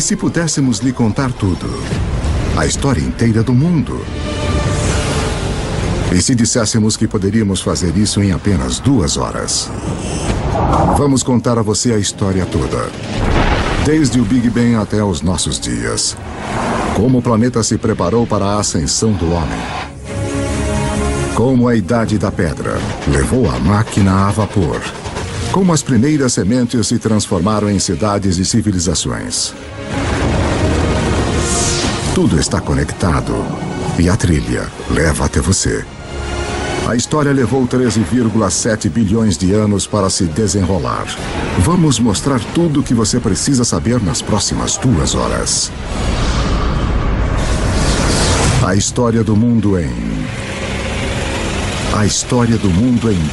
E se pudéssemos lhe contar tudo? A história inteira do mundo? E se disséssemos que poderíamos fazer isso em apenas 2 horas? Vamos contar a você a história toda. Desde o Big Bang até os nossos dias. Como o planeta se preparou para a ascensão do homem. Como a Idade da Pedra levou a máquina a vapor. Como as primeiras sementes se transformaram em cidades e civilizações. Tudo está conectado e a trilha leva até você. A história levou 13,7 bilhões de anos para se desenrolar. Vamos mostrar tudo o que você precisa saber nas próximas 2 horas. A história do mundo em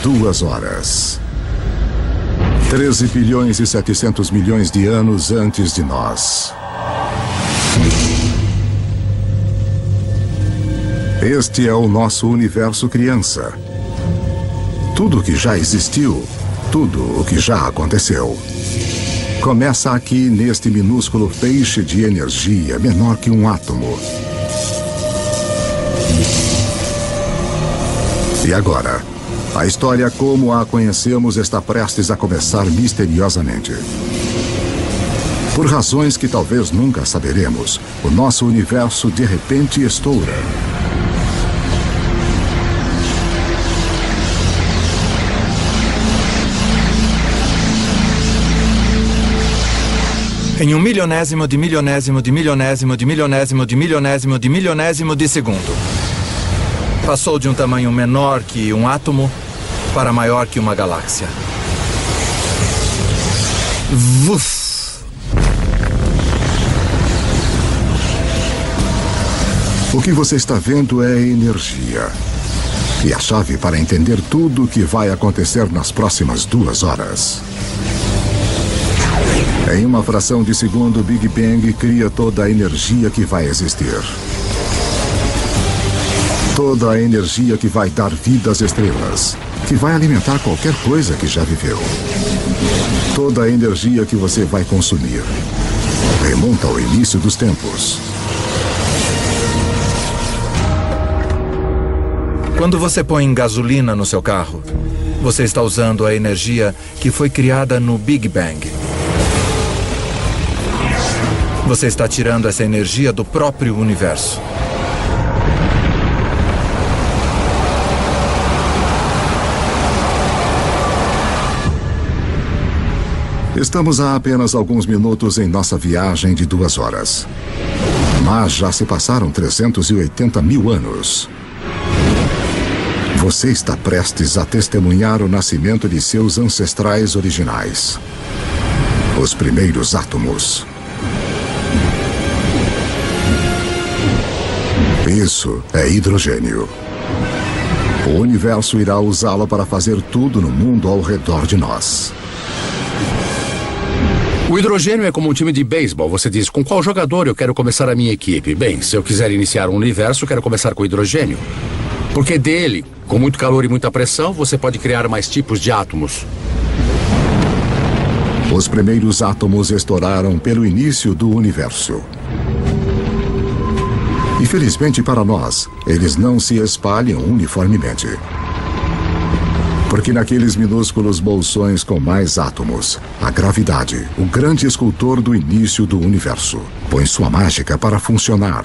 2 horas. 13 bilhões e 700 milhões de anos antes de nós. Este é o nosso universo criança. Tudo o que já existiu, tudo o que já aconteceu. Começa aqui neste minúsculo feixe de energia menor que um átomo. E agora, a história como a conhecemos está prestes a começar misteriosamente. Por razões que talvez nunca saberemos, o nosso universo de repente estoura. Em 1/1000º de milionésimo de milionésimo de milionésimo de milionésimo de milionésimo de segundo. Passou de um tamanho menor que um átomo para maior que uma galáxia. Vuf! O que você está vendo é energia. E a chave para entender tudo o que vai acontecer nas próximas 2 horas. Em uma fração de segundo, o Big Bang cria toda a energia que vai existir. Toda a energia que vai dar vida às estrelas, que vai alimentar qualquer coisa que já viveu. Toda a energia que você vai consumir remonta ao início dos tempos. Quando você põe gasolina no seu carro, você está usando a energia que foi criada no Big Bang. Você está tirando essa energia do próprio universo. Estamos há apenas alguns minutos em nossa viagem de 2 horas. Mas já se passaram 380 mil anos. Você está prestes a testemunhar o nascimento de seus ancestrais originais. Os primeiros átomos. Isso é hidrogênio. O universo irá usá-lo para fazer tudo no mundo ao redor de nós. O hidrogênio é como um time de beisebol. Você diz, com qual jogador eu quero começar a minha equipe? Bem, se eu quiser iniciar um universo, eu quero começar com hidrogênio. Porque dele, com muito calor e muita pressão, você pode criar mais tipos de átomos. Os primeiros átomos estouraram pelo início do universo. Infelizmente para nós, eles não se espalham uniformemente. Porque naqueles minúsculos bolsões com mais átomos, a gravidade, o grande escultor do início do universo, põe sua mágica para funcionar.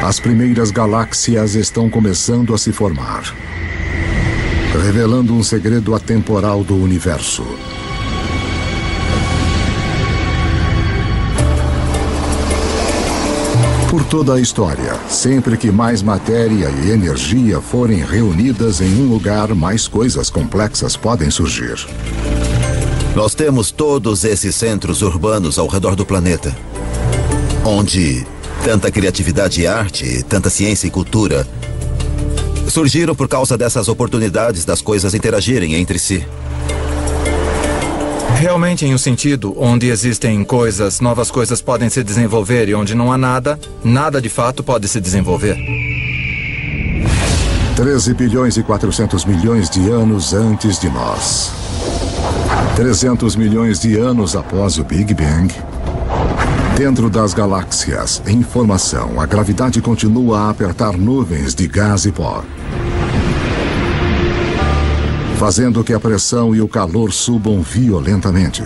As primeiras galáxias estão começando a se formar, revelando um segredo atemporal do universo. Por toda a história, sempre que mais matéria e energia forem reunidas em um lugar, mais coisas complexas podem surgir. Nós temos todos esses centros urbanos ao redor do planeta, onde tanta criatividade e arte, tanta ciência e cultura surgiram por causa dessas oportunidades das coisas interagirem entre si. Realmente em um sentido onde existem coisas, novas coisas podem se desenvolver e onde não há nada, nada de fato pode se desenvolver. 13 bilhões e 400 milhões de anos antes de nós. 300 milhões de anos após o Big Bang, dentro das galáxias, em formação, a gravidade continua a apertar nuvens de gás e pó, fazendo que a pressão e o calor subam violentamente.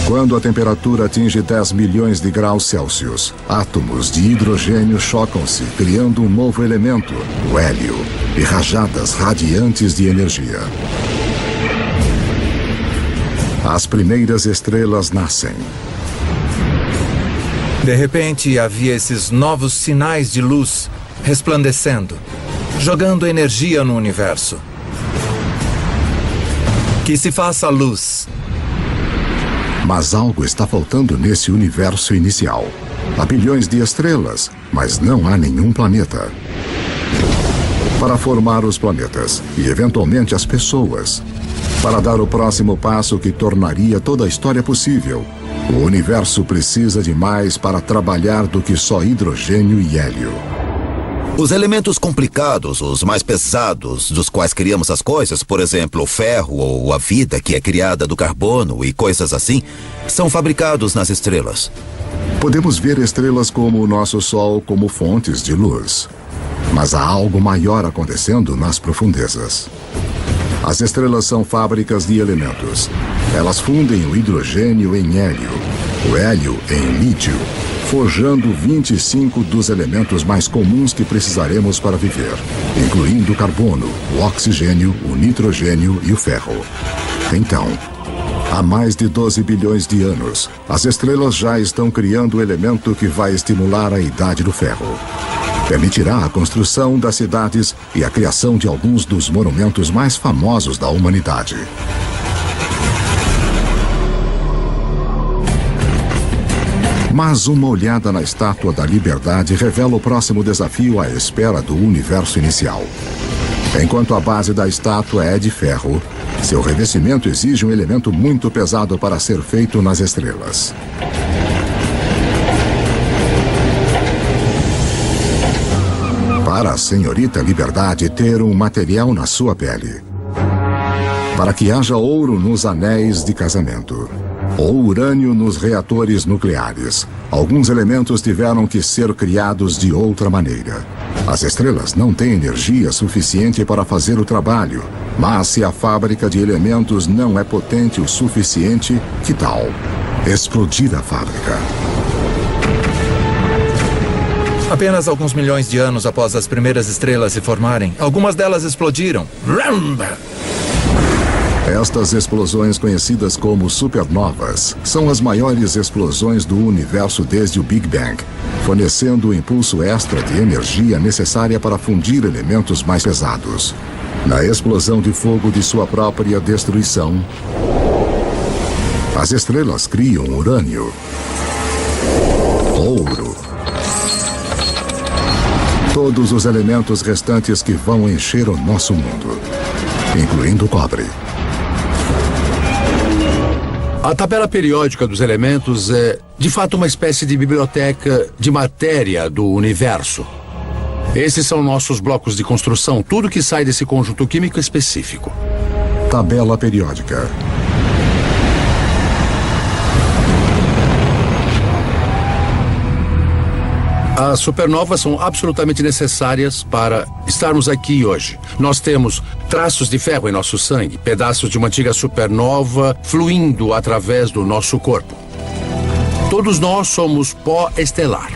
Quando a temperatura atinge 10 milhões de graus Celsius, átomos de hidrogênio chocam-se, criando um novo elemento, o hélio, e rajadas radiantes de energia. As primeiras estrelas nascem. De repente, havia esses novos sinais de luz resplandecendo, jogando energia no universo. Que se faça luz. Mas algo está faltando nesse universo inicial. Há bilhões de estrelas, mas não há nenhum planeta. Para formar os planetas e, eventualmente, as pessoas, para dar o próximo passo que tornaria toda a história possível, o universo precisa de mais para trabalhar do que só hidrogênio e hélio. Os elementos complicados, os mais pesados, dos quais criamos as coisas, por exemplo, o ferro ou a vida que é criada do carbono e coisas assim, são fabricados nas estrelas. Podemos ver estrelas como o nosso Sol como fontes de luz. Mas há algo maior acontecendo nas profundezas. As estrelas são fábricas de elementos. Elas fundem o hidrogênio em hélio, o hélio em lítio, forjando 25 dos elementos mais comuns que precisaremos para viver, incluindo o carbono, o oxigênio, o nitrogênio e o ferro. Então, há mais de 12 bilhões de anos, as estrelas já estão criando o elemento que vai estimular a idade do ferro. Permitirá a construção das cidades e a criação de alguns dos monumentos mais famosos da humanidade. Mas uma olhada na Estátua da Liberdade revela o próximo desafio à espera do universo inicial. Enquanto a base da estátua é de ferro, seu revestimento exige um elemento muito pesado para ser feito nas estrelas. Para a senhorita Liberdade ter um material na sua pele. Para que haja ouro nos anéis de casamento. Ou urânio nos reatores nucleares. Alguns elementos tiveram que ser criados de outra maneira. As estrelas não têm energia suficiente para fazer o trabalho, mas se a fábrica de elementos não é potente o suficiente, que tal explodir a fábrica? Apenas alguns milhões de anos após as primeiras estrelas se formarem, algumas delas explodiram. Estas explosões, conhecidas como supernovas, são as maiores explosões do universo desde o Big Bang, fornecendo o impulso extra de energia necessária para fundir elementos mais pesados. Na explosão de fogo de sua própria destruição, as estrelas criam urânio, ouro, todos os elementos restantes que vão encher o nosso mundo, incluindo o cobre. A tabela periódica dos elementos é, de fato, uma espécie de biblioteca de matéria do universo. Esses são nossos blocos de construção, tudo que sai desse conjunto químico específico. Tabela periódica. As supernovas são absolutamente necessárias para estarmos aqui hoje. Nós temos traços de ferro em nosso sangue, pedaços de uma antiga supernova fluindo através do nosso corpo. Todos nós somos pó estelar.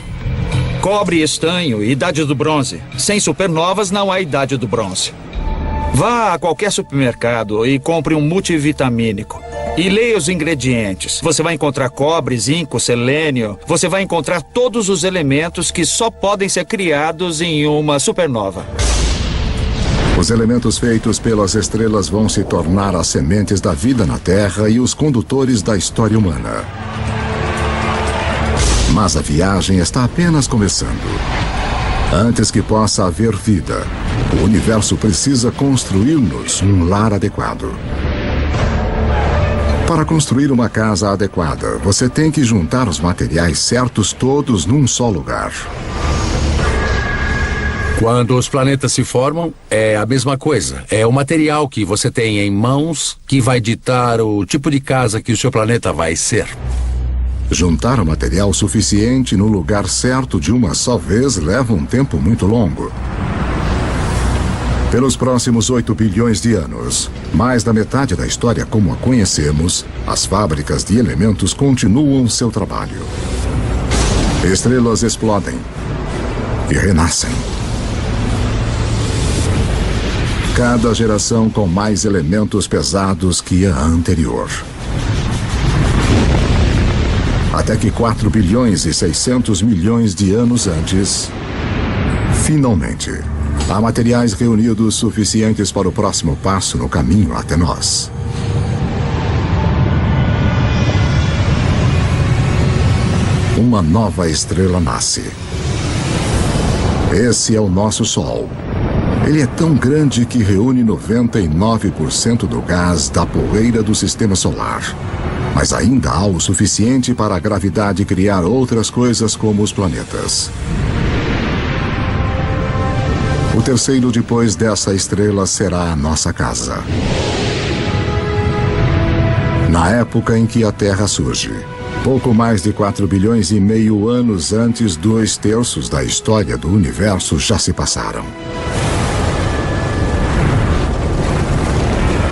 Cobre e estanho, idade do bronze. Sem supernovas não há idade do bronze. Vá a qualquer supermercado e compre um multivitamínico. E leia os ingredientes. Você vai encontrar cobre, zinco, selênio. Você vai encontrar todos os elementos que só podem ser criados em uma supernova. Os elementos feitos pelas estrelas vão se tornar as sementes da vida na Terra e os condutores da história humana. Mas a viagem está apenas começando. Antes que possa haver vida, o universo precisa construir-nos um lar adequado. Para construir uma casa adequada, você tem que juntar os materiais certos todos num só lugar. Quando os planetas se formam, é a mesma coisa. É o material que você tem em mãos que vai ditar o tipo de casa que o seu planeta vai ser. Juntar o material suficiente no lugar certo de uma só vez leva um tempo muito longo. Pelos próximos 8 bilhões de anos, mais da metade da história como a conhecemos, as fábricas de elementos continuam seu trabalho. Estrelas explodem e renascem. Cada geração com mais elementos pesados que a anterior. Até que 4 bilhões e 600 milhões de anos antes, finalmente, há materiais reunidos suficientes para o próximo passo no caminho até nós. Uma nova estrela nasce. Esse é o nosso Sol. Ele é tão grande que reúne 99% do gás da poeira do sistema solar. Mas ainda há o suficiente para a gravidade criar outras coisas como os planetas. O terceiro depois dessa estrela será a nossa casa. Na época em que a Terra surge, pouco mais de 4 bilhões e meio anos antes, 2/3 da história do universo já se passaram.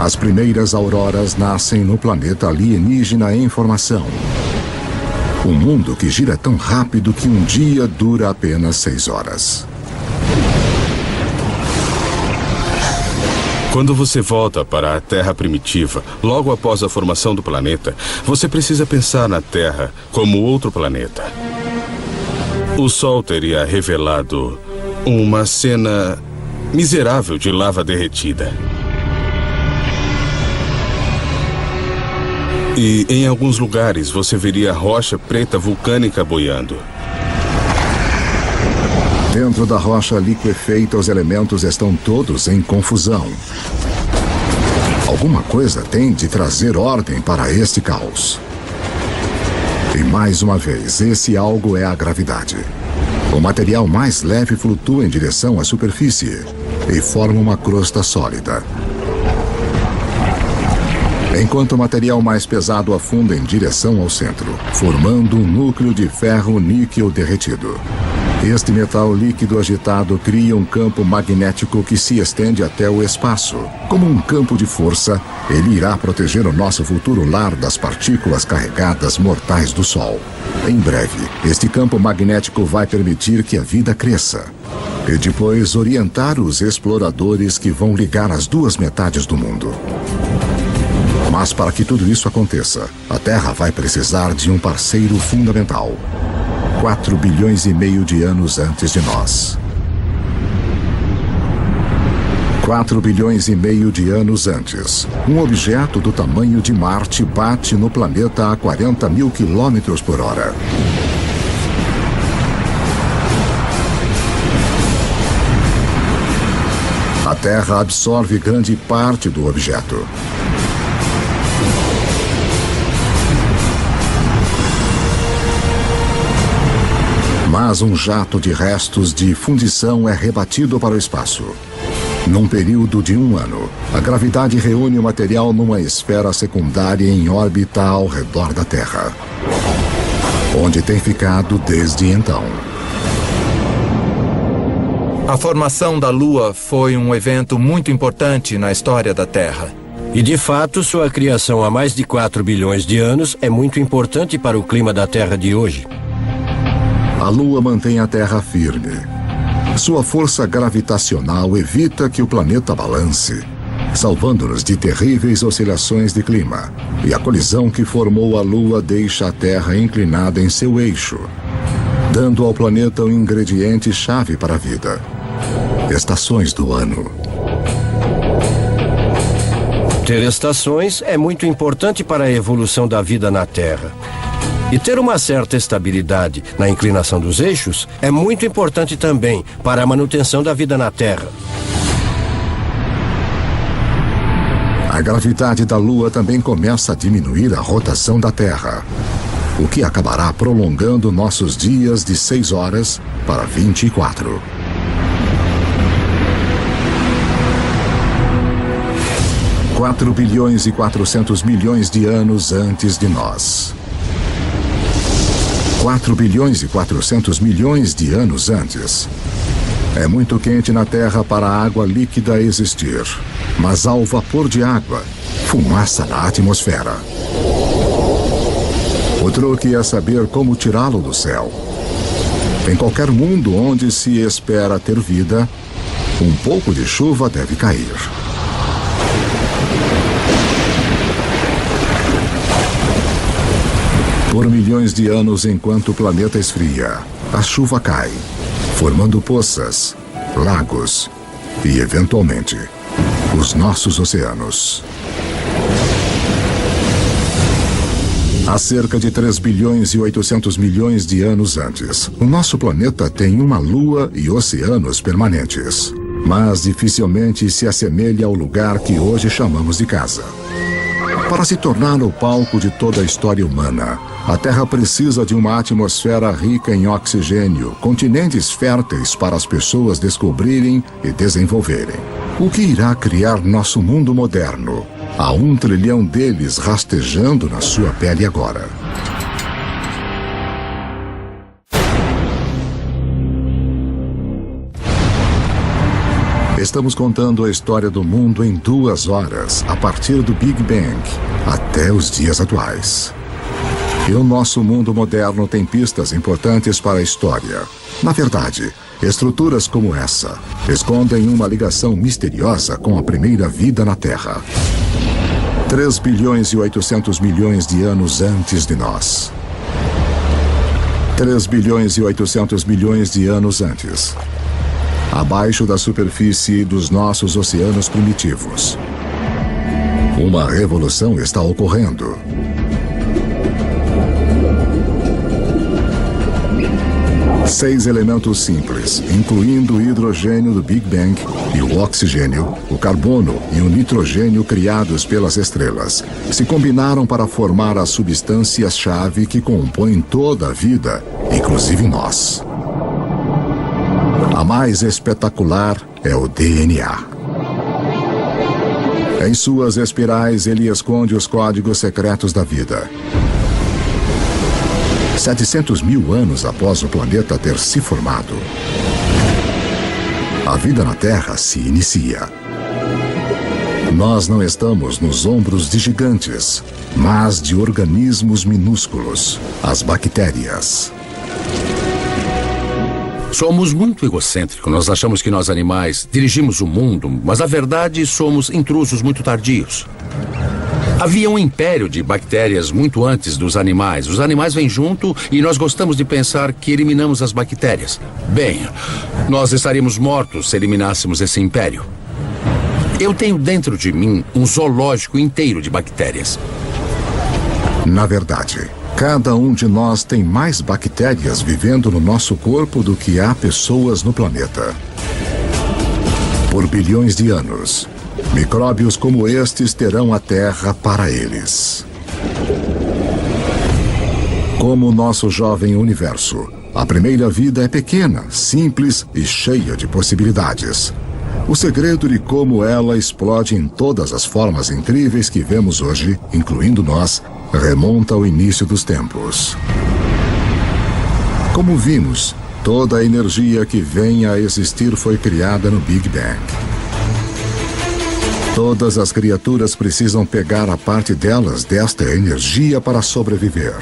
As primeiras auroras nascem no planeta alienígena em formação. Um mundo que gira tão rápido que um dia dura apenas 6 horas. Quando você volta para a Terra primitiva, logo após a formação do planeta, você precisa pensar na Terra como outro planeta. O Sol teria revelado uma cena miserável de lava derretida. E em alguns lugares você veria rocha preta vulcânica boiando. Dentro da rocha liquefeita, os elementos estão todos em confusão. Alguma coisa tem de trazer ordem para este caos. E mais uma vez, esse algo é a gravidade. O material mais leve flutua em direção à superfície e forma uma crosta sólida. Enquanto o material mais pesado afunda em direção ao centro, formando um núcleo de ferro-níquel derretido. Este metal líquido agitado cria um campo magnético que se estende até o espaço. Como um campo de força, ele irá proteger o nosso futuro lar das partículas carregadas mortais do Sol. Em breve, este campo magnético vai permitir que a vida cresça. E depois orientar os exploradores que vão ligar as duas metades do mundo. Mas para que tudo isso aconteça, a Terra vai precisar de um parceiro fundamental. 4 bilhões e meio de anos antes de nós. 4 bilhões e meio de anos antes, um objeto do tamanho de Marte bate no planeta a 40 mil quilômetros por hora. A Terra absorve grande parte do objeto. Mas um jato de restos de fundição é rebatido para o espaço. Num período de 1 ano, a gravidade reúne o material numa esfera secundária em órbita ao redor da Terra, onde tem ficado desde então. A formação da Lua foi um evento muito importante na história da Terra. E de fato, sua criação há mais de 4 bilhões de anos é muito importante para o clima da Terra de hoje. A Lua mantém a Terra firme. Sua força gravitacional evita que o planeta balance, salvando-nos de terríveis oscilações de clima. E a colisão que formou a Lua deixa a Terra inclinada em seu eixo, dando ao planeta um ingrediente-chave para a vida: estações do ano. Ter estações é muito importante para a evolução da vida na Terra. E ter uma certa estabilidade na inclinação dos eixos é muito importante também para a manutenção da vida na Terra. A gravidade da Lua também começa a diminuir a rotação da Terra, o que acabará prolongando nossos dias de 6 horas para 24. 4 bilhões e 400 milhões de anos antes de nós. 4 bilhões e 400 milhões de anos antes. É muito quente na Terra para a água líquida existir, mas há o vapor de água, fumaça na atmosfera. O truque é saber como tirá-lo do céu. Em qualquer mundo onde se espera ter vida, um pouco de chuva deve cair. Por milhões de anos, enquanto o planeta esfria, a chuva cai, formando poças, lagos e, eventualmente, os nossos oceanos. Há cerca de 3 bilhões e 800 milhões de anos antes, o nosso planeta tem uma lua e oceanos permanentes, mas dificilmente se assemelha ao lugar que hoje chamamos de casa. Para se tornar o palco de toda a história humana, a Terra precisa de uma atmosfera rica em oxigênio, continentes férteis para as pessoas descobrirem e desenvolverem. O que irá criar nosso mundo moderno? Há 1 trilhão deles rastejando na sua pele agora. Estamos contando a história do mundo em 2 horas, a partir do Big Bang até os dias atuais. E o nosso mundo moderno tem pistas importantes para a história. Na verdade, estruturas como essa escondem uma ligação misteriosa com a primeira vida na Terra. 3 bilhões e 800 milhões de anos antes de nós. 3 bilhões e 800 milhões de anos antes. Abaixo da superfície dos nossos oceanos primitivos. Uma revolução está ocorrendo. Seis elementos simples, incluindo o hidrogênio do Big Bang e o oxigênio, o carbono e o nitrogênio criados pelas estrelas, se combinaram para formar as substâncias-chave que compõem toda a vida, inclusive nós. A mais espetacular é o DNA. Em suas espirais, ele esconde os códigos secretos da vida. 700 mil anos após o planeta ter se formado, a vida na Terra se inicia. Nós não estamos nos ombros de gigantes, mas de organismos minúsculos, as bactérias. Somos muito egocêntricos. Nós achamos que nós animais dirigimos o mundo, mas na verdade somos intrusos muito tardios. Havia um império de bactérias muito antes dos animais. Os animais vêm junto e nós gostamos de pensar que eliminamos as bactérias. Bem, nós estaríamos mortos se eliminássemos esse império. Eu tenho dentro de mim um zoológico inteiro de bactérias. Na verdade, cada um de nós tem mais bactérias vivendo no nosso corpo do que há pessoas no planeta. Por bilhões de anos, micróbios como estes terão a Terra para eles. Como o nosso jovem universo, a primeira vida é pequena, simples e cheia de possibilidades. O segredo de como ela explode em todas as formas incríveis que vemos hoje, incluindo nós, remonta ao início dos tempos. Como vimos, toda a energia que vem a existir foi criada no Big Bang. Todas as criaturas precisam pegar a parte delas desta energia para sobreviver.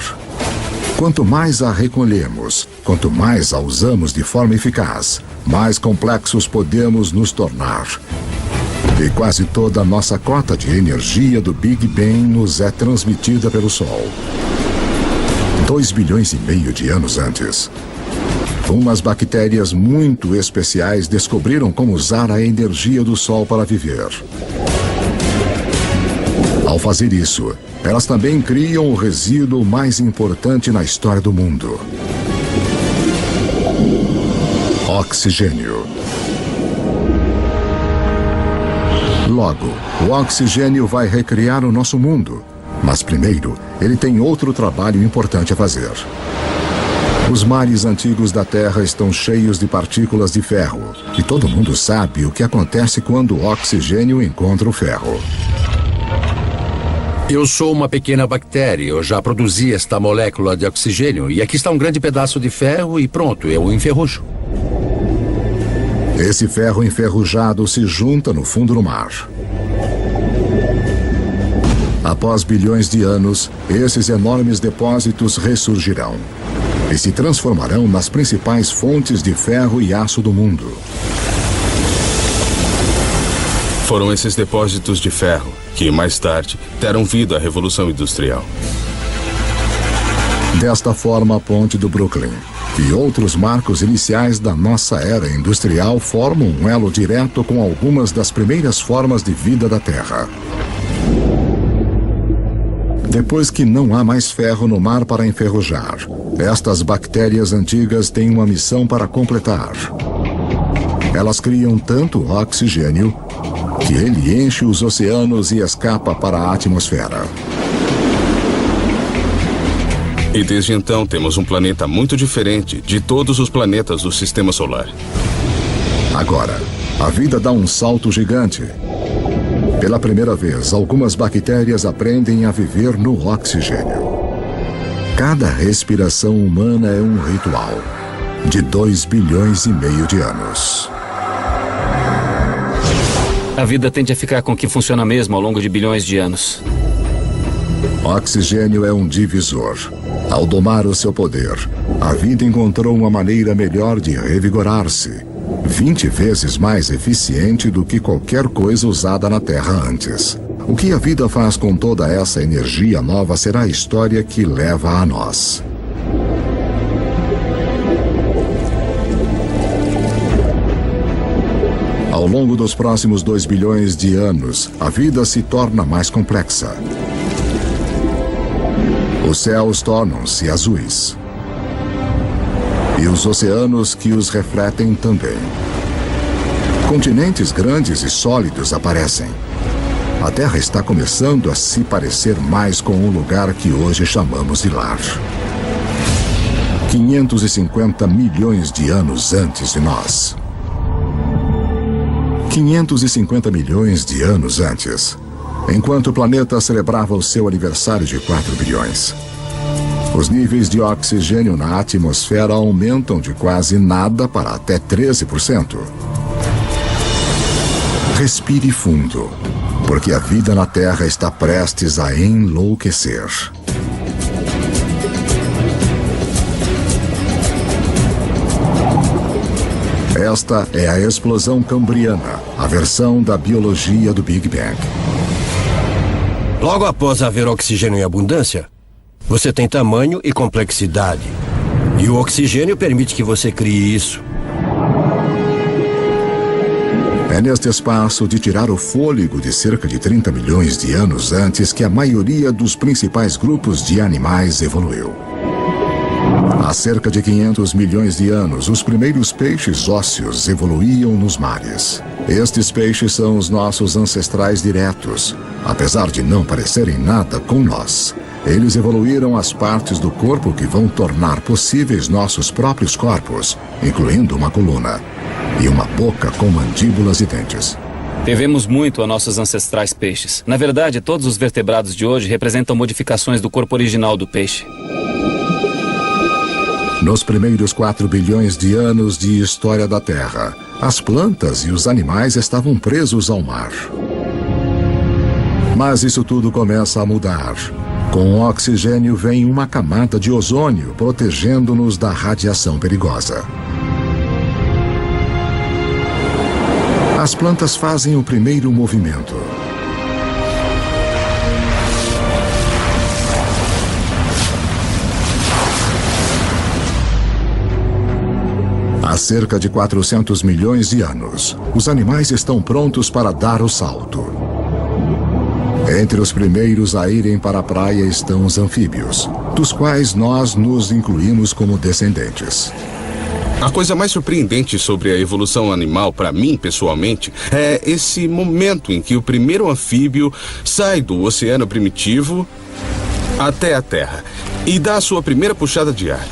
Quanto mais a recolhemos, quanto mais a usamos de forma eficaz, mais complexos podemos nos tornar. E quase toda a nossa cota de energia do Big Bang nos é transmitida pelo Sol. 2,5 bilhões de anos antes, umas bactérias muito especiais descobriram como usar a energia do Sol para viver. Ao fazer isso, elas também criam o resíduo mais importante na história do mundo: oxigênio. Logo, o oxigênio vai recriar o nosso mundo. Mas primeiro, ele tem outro trabalho importante a fazer. Os mares antigos da Terra estão cheios de partículas de ferro. E todo mundo sabe o que acontece quando o oxigênio encontra o ferro. Eu sou uma pequena bactéria. Eu já produzi esta molécula de oxigênio. E aqui está um grande pedaço de ferro e pronto, eu o enferrujo. Esse ferro enferrujado se junta no fundo do mar. Após bilhões de anos, esses enormes depósitos ressurgirão e se transformarão nas principais fontes de ferro e aço do mundo. Foram esses depósitos de ferro que, mais tarde, deram vida à Revolução Industrial. Desta forma, a Ponte do Brooklyn e outros marcos iniciais da nossa era industrial formam um elo direto com algumas das primeiras formas de vida da Terra. Depois que não há mais ferro no mar para enferrujar, estas bactérias antigas têm uma missão para completar. Elas criam tanto oxigênio que ele enche os oceanos e escapa para a atmosfera. E desde então temos um planeta muito diferente de todos os planetas do Sistema Solar. Agora, a vida dá um salto gigante. Pela primeira vez, algumas bactérias aprendem a viver no oxigênio. Cada respiração humana é um ritual de 2,5 bilhões de anos. A vida tende a ficar com o que funciona mesmo ao longo de bilhões de anos. Oxigênio é um divisor. Ao domar o seu poder, a vida encontrou uma maneira melhor de revigorar-se, 20 vezes mais eficiente do que qualquer coisa usada na Terra antes. O que a vida faz com toda essa energia nova será a história que leva a nós. Ao longo dos próximos 2 bilhões de anos, a vida se torna mais complexa. Os céus tornam-se azuis. E os oceanos que os refletem também. Continentes grandes e sólidos aparecem. A Terra está começando a se parecer mais com o lugar que hoje chamamos de lar. 550 milhões de anos antes de nós. 550 milhões de anos antes, enquanto o planeta celebrava o seu aniversário de 4 bilhões. Os níveis de oxigênio na atmosfera aumentam de quase nada para até 13%. Respire fundo, porque a vida na Terra está prestes a enlouquecer. Esta é a explosão cambriana, a versão da biologia do Big Bang. Logo após haver oxigênio em abundância, você tem tamanho e complexidade. E o oxigênio permite que você crie isso. É neste espaço de tirar o fôlego de cerca de 30 milhões de anos antes que a maioria dos principais grupos de animais evoluiu. Há cerca de 500 milhões de anos, os primeiros peixes ósseos evoluíam nos mares. Estes peixes são os nossos ancestrais diretos, apesar de não parecerem nada com nós. Eles evoluíram as partes do corpo que vão tornar possíveis nossos próprios corpos, incluindo uma coluna e uma boca com mandíbulas e dentes. Devemos muito a nossos ancestrais peixes. Na verdade, todos os vertebrados de hoje representam modificações do corpo original do peixe. Nos primeiros 4 bilhões de anos de história da Terra, as plantas e os animais estavam presos ao mar. Mas isso tudo começa a mudar. Com o oxigênio vem uma camada de ozônio protegendo-nos da radiação perigosa. As plantas fazem o primeiro movimento. Há cerca de 400 milhões de anos, os animais estão prontos para dar o salto. Entre os primeiros a irem para a praia estão os anfíbios, dos quais nós nos incluímos como descendentes. A coisa mais surpreendente sobre a evolução animal, para mim, pessoalmente, é esse momento em que o primeiro anfíbio sai do oceano primitivo até a Terra e dá a sua primeira puxada de ar.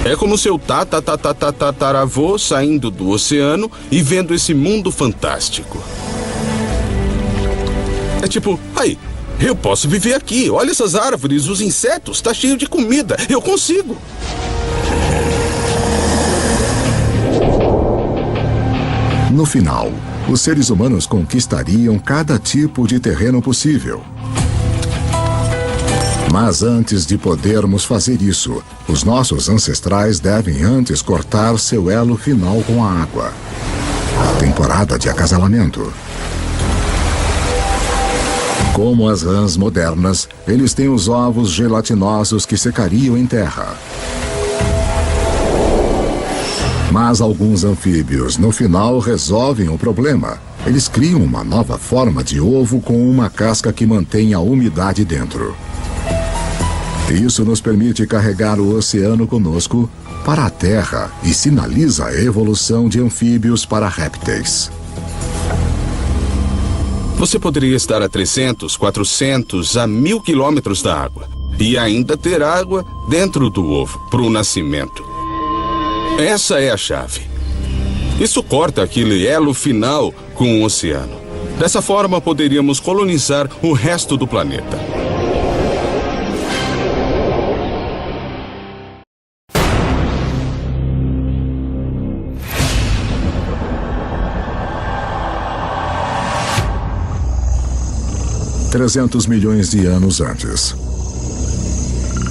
É como seu tataravô saindo do oceano e vendo esse mundo fantástico. É tipo, aí, eu posso viver aqui. Olha essas árvores, os insetos, tá cheio de comida. Eu consigo. No final, os seres humanos conquistariam cada tipo de terreno possível. Mas antes de podermos fazer isso, os nossos ancestrais devem antes cortar seu elo final com a água. Temporada de acasalamento. Como as rãs modernas, eles têm os ovos gelatinosos que secariam em terra. Mas alguns anfíbios, no final, resolvem o problema. Eles criam uma nova forma de ovo com uma casca que mantém a umidade dentro. Isso nos permite carregar o oceano conosco para a Terra e sinaliza a evolução de anfíbios para répteis. Você poderia estar a 300, 400, a 1000 quilômetros da água e ainda ter água dentro do ovo para o nascimento. Essa é a chave. Isso corta aquele elo final com o oceano. Dessa forma, poderíamos colonizar o resto do planeta. $300 milhões de anos antes.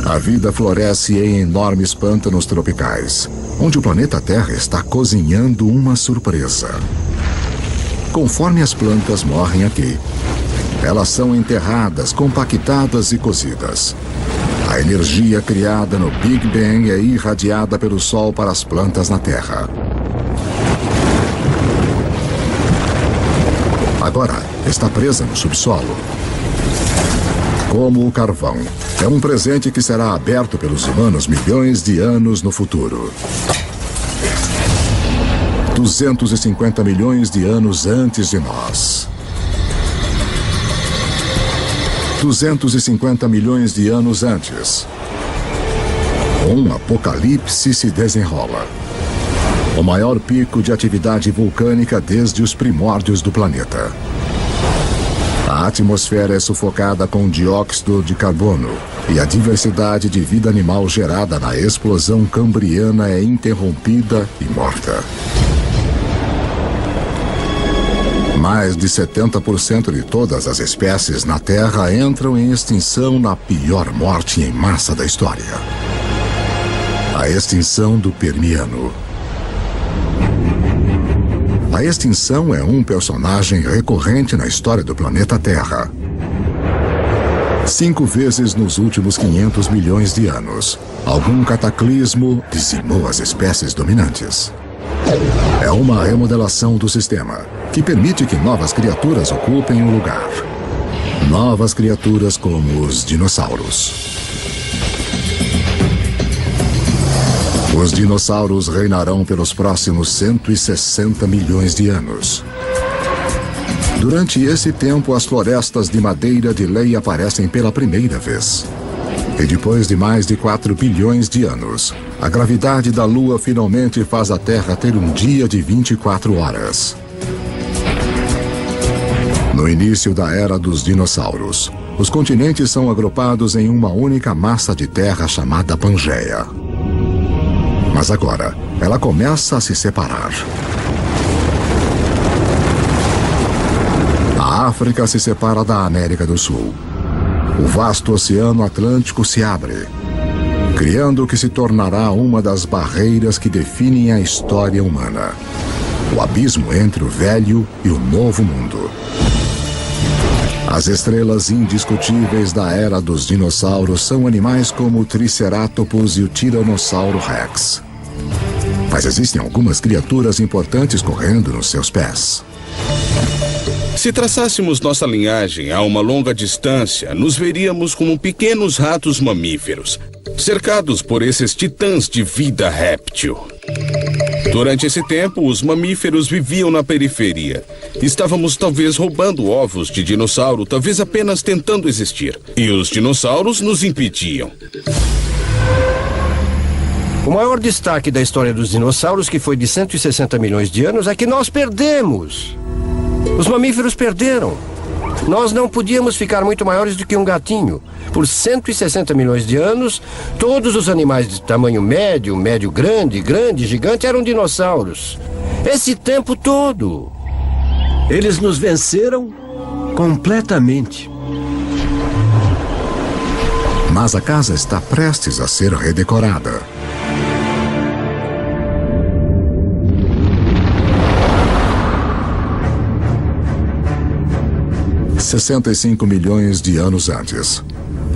A vida floresce em enormes pântanos tropicais, onde o planeta Terra está cozinhando uma surpresa. Conforme as plantas morrem aqui, elas são enterradas, compactadas e cozidas. A energia criada no Big Bang é irradiada pelo Sol para as plantas na Terra. Agora está presa no subsolo. Como o carvão, é um presente que será aberto pelos humanos milhões de anos no futuro. 250 milhões de anos antes de nós. 250 milhões de anos antes. Um apocalipse se desenrola. O maior pico de atividade vulcânica desde os primórdios do planeta. A atmosfera é sufocada com dióxido de carbono e a diversidade de vida animal gerada na explosão cambriana é interrompida e morta. Mais de 70% de todas as espécies na Terra entram em extinção na pior morte em massa da história. A extinção do Permiano. A extinção é um personagem recorrente na história do planeta Terra. 5 vezes nos últimos 500 milhões de anos, algum cataclismo dizimou as espécies dominantes. É uma remodelação do sistema, que permite que novas criaturas ocupem o lugar. Novas criaturas como os dinossauros. Os dinossauros reinarão pelos próximos 160 milhões de anos. Durante esse tempo, as florestas de madeira de lei aparecem pela primeira vez. E depois de mais de 4 bilhões de anos, a gravidade da Lua finalmente faz a Terra ter um dia de 24 horas. No início da era dos dinossauros, os continentes são agrupados em uma única massa de terra chamada Pangeia. Mas agora, ela começa a se separar. A África se separa da América do Sul. O vasto Oceano Atlântico se abre, criando o que se tornará uma das barreiras que definem a história humana. O abismo entre o velho e o novo mundo. As estrelas indiscutíveis da era dos dinossauros são animais como o Triceratopus e o Tiranossauro Rex. Mas existem algumas criaturas importantes correndo nos seus pés. Se traçássemos nossa linhagem a uma longa distância, nos veríamos como pequenos ratos mamíferos, cercados por esses titãs de vida réptil. Durante esse tempo, os mamíferos viviam na periferia. Estávamos talvez roubando ovos de dinossauro, talvez apenas tentando existir. E os dinossauros nos impediam. O maior destaque da história dos dinossauros, que foi de 160 milhões de anos, é que nós perdemos. Os mamíferos perderam. Nós não podíamos ficar muito maiores do que um gatinho. Por 160 milhões de anos, todos os animais de tamanho médio, médio-grande, grande, gigante eram dinossauros. Esse tempo todo. Eles nos venceram completamente. Mas a casa está prestes a ser redecorada. $65 milhões de anos antes.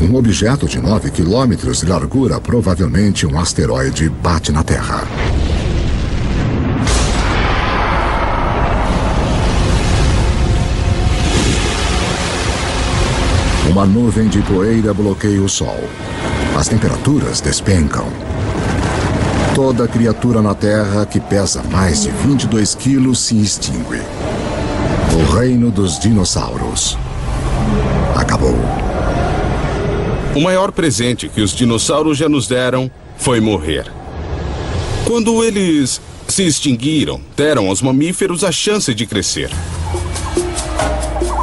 Um objeto de 9 quilômetros de largura, provavelmente um asteroide, bate na Terra. Uma nuvem de poeira bloqueia o Sol. As temperaturas despencam. Toda criatura na Terra que pesa mais de 22 quilos se extingue. O reino dos dinossauros acabou. O maior presente que os dinossauros já nos deram foi morrer. Quando eles se extinguiram, deram aos mamíferos a chance de crescer.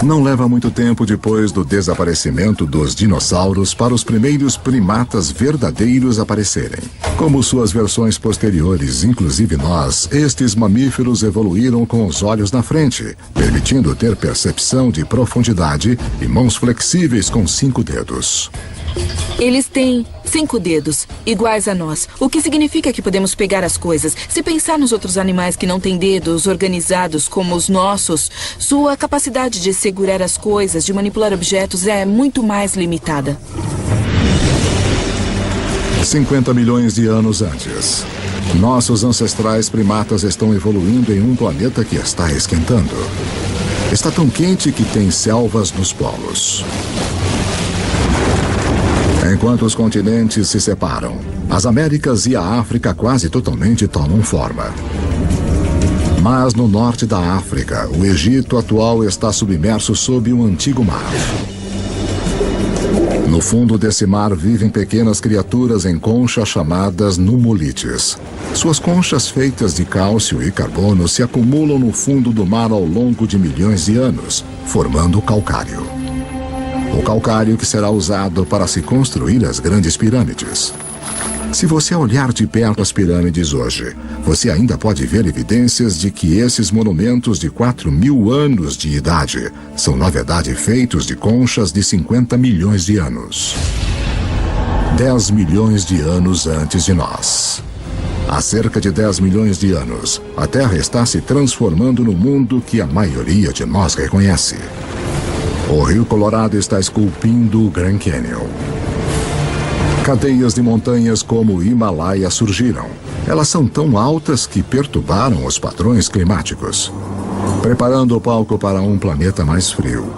Não leva muito tempo depois do desaparecimento dos dinossauros para os primeiros primatas verdadeiros aparecerem. Como suas versões posteriores, inclusive nós, estes mamíferos evoluíram com os olhos na frente, permitindo ter percepção de profundidade e mãos flexíveis com 5 dedos. Eles têm 5 dedos, iguais a nós, o que significa que podemos pegar as coisas. Se pensar nos outros animais que não têm dedos organizados como os nossos, sua capacidade de segurar as coisas, de manipular objetos é muito mais limitada. 50 milhões de anos antes. Nossos ancestrais primatas estão evoluindo em um planeta que está esquentando. Está tão quente que tem selvas nos polos. Enquanto os continentes se separam, as Américas e a África quase totalmente tomam forma. Mas no norte da África, o Egito atual está submerso sob um antigo mar. No fundo desse mar vivem pequenas criaturas em conchas chamadas nummulites. Suas conchas feitas de cálcio e carbono se acumulam no fundo do mar ao longo de milhões de anos, formando o calcário. O calcário que será usado para se construir as grandes pirâmides. Se você olhar de perto as pirâmides hoje, você ainda pode ver evidências de que esses monumentos de 4.000 anos de idade são, na verdade, feitos de conchas de 50 milhões de anos. 10 milhões de anos antes de nós. Há cerca de 10 milhões de anos, a Terra está se transformando no mundo que a maioria de nós reconhece. O Rio Colorado está esculpindo o Grand Canyon. Cadeias de montanhas como o Himalaia surgiram. Elas são tão altas que perturbaram os padrões climáticos, preparando o palco para um planeta mais frio.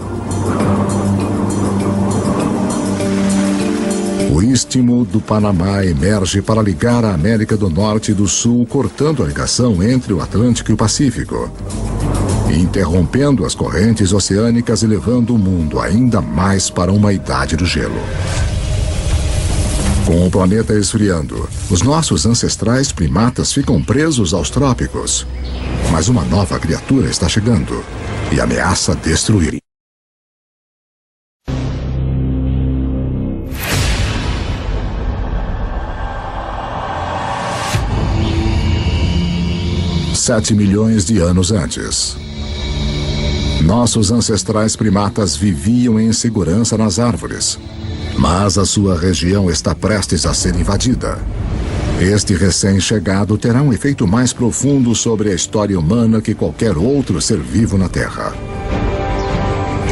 O Istmo do Panamá emerge para ligar a América do Norte e do Sul, cortando a ligação entre o Atlântico e o Pacífico, interrompendo as correntes oceânicas e levando o mundo ainda mais para uma idade do gelo. Com o planeta esfriando, os nossos ancestrais primatas ficam presos aos trópicos. Mas uma nova criatura está chegando e ameaça destruir. $7 milhões de anos antes. Nossos ancestrais primatas viviam em segurança nas árvores, mas a sua região está prestes a ser invadida. Este recém-chegado terá um efeito mais profundo sobre a história humana que qualquer outro ser vivo na Terra.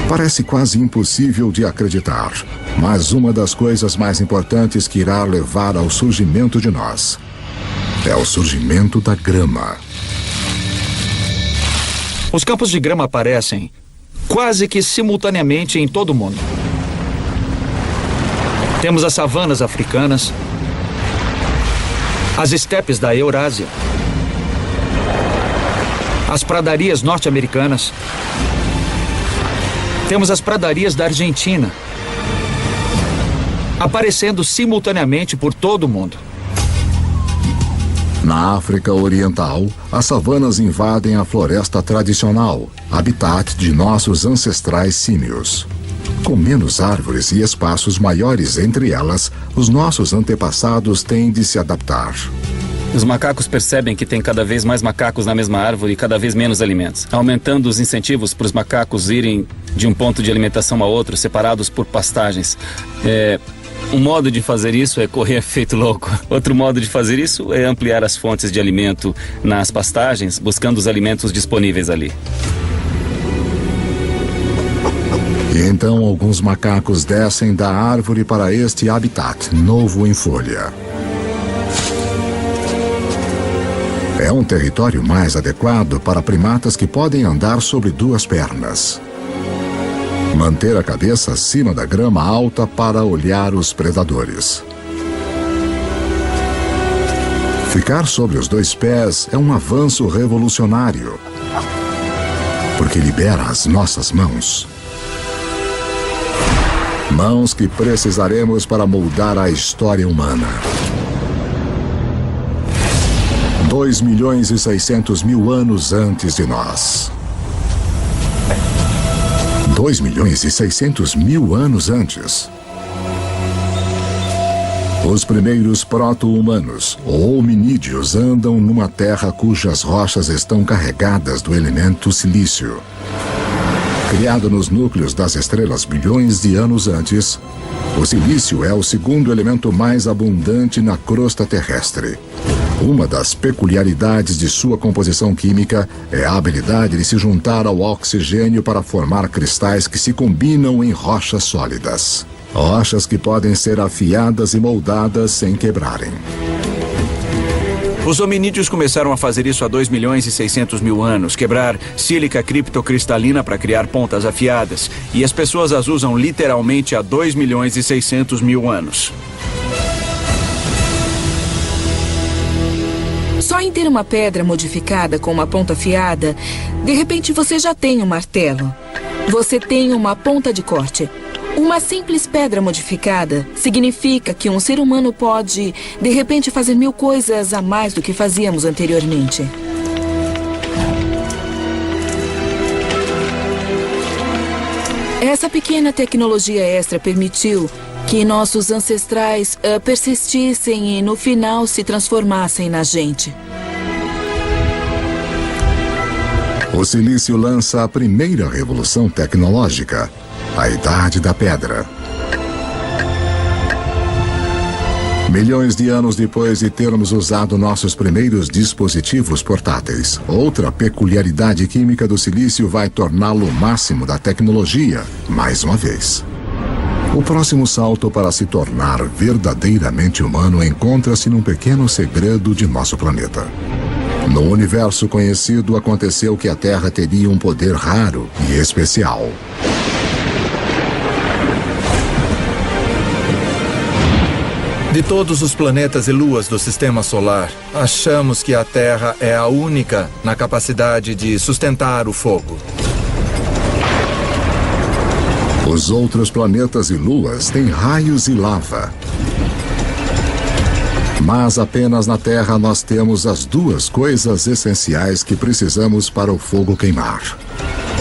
Parece quase impossível de acreditar, mas uma das coisas mais importantes que irá levar ao surgimento de nós é o surgimento da grama. Os campos de grama aparecem quase que simultaneamente em todo o mundo. Temos as savanas africanas, as estepes da Eurásia, as pradarias norte-americanas, temos as pradarias da Argentina, aparecendo simultaneamente por todo o mundo. Na África Oriental, as savanas invadem a floresta tradicional, habitat de nossos ancestrais símios. Com menos árvores e espaços maiores entre elas, os nossos antepassados têm de se adaptar. Os macacos percebem que tem cada vez mais macacos na mesma árvore e cada vez menos alimentos, aumentando os incentivos para os macacos irem de um ponto de alimentação a outro, separados por pastagens. Um modo de fazer isso é correr feito louco. Outro modo de fazer isso é ampliar as fontes de alimento nas pastagens, buscando os alimentos disponíveis ali. E então alguns macacos descem da árvore para este habitat novo em folha. É um território mais adequado para primatas que podem andar sobre duas pernas. Manter a cabeça acima da grama alta para olhar os predadores. Ficar sobre os dois pés é um avanço revolucionário, porque libera as nossas mãos. Mãos que precisaremos para moldar a história humana. 2.600.000 anos antes de nós. 2.600.000 anos antes. Os primeiros proto-humanos, ou hominídeos, andam numa terra cujas rochas estão carregadas do elemento silício. Criado nos núcleos das estrelas bilhões de anos antes, o silício é o segundo elemento mais abundante na crosta terrestre. Uma das peculiaridades de sua composição química é a habilidade de se juntar ao oxigênio para formar cristais que se combinam em rochas sólidas. Rochas que podem ser afiadas e moldadas sem quebrarem. Os hominídeos começaram a fazer isso há 2.600.000 anos, quebrar sílica criptocristalina para criar pontas afiadas. E as pessoas as usam literalmente há 2.600.000 anos. Só em ter uma pedra modificada com uma ponta afiada, de repente você já tem um martelo. Você tem uma ponta de corte. Uma simples pedra modificada significa que um ser humano pode, de repente, fazer 1000 coisas a mais do que fazíamos anteriormente. Essa pequena tecnologia extra permitiu que nossos ancestrais persistissem e, no final, se transformassem na gente. O silício lança a primeira revolução tecnológica, a Idade da Pedra. Milhões de anos depois de termos usado nossos primeiros dispositivos portáteis, outra peculiaridade química do silício vai torná-lo o máximo da tecnologia, mais uma vez. O próximo salto para se tornar verdadeiramente humano encontra-se num pequeno segredo de nosso planeta. No universo conhecido, aconteceu que a Terra teria um poder raro e especial. De todos os planetas e luas do Sistema Solar, achamos que a Terra é a única na capacidade de sustentar o fogo. Os outros planetas e luas têm raios e lava. Mas apenas na Terra nós temos as duas coisas essenciais que precisamos para o fogo queimar.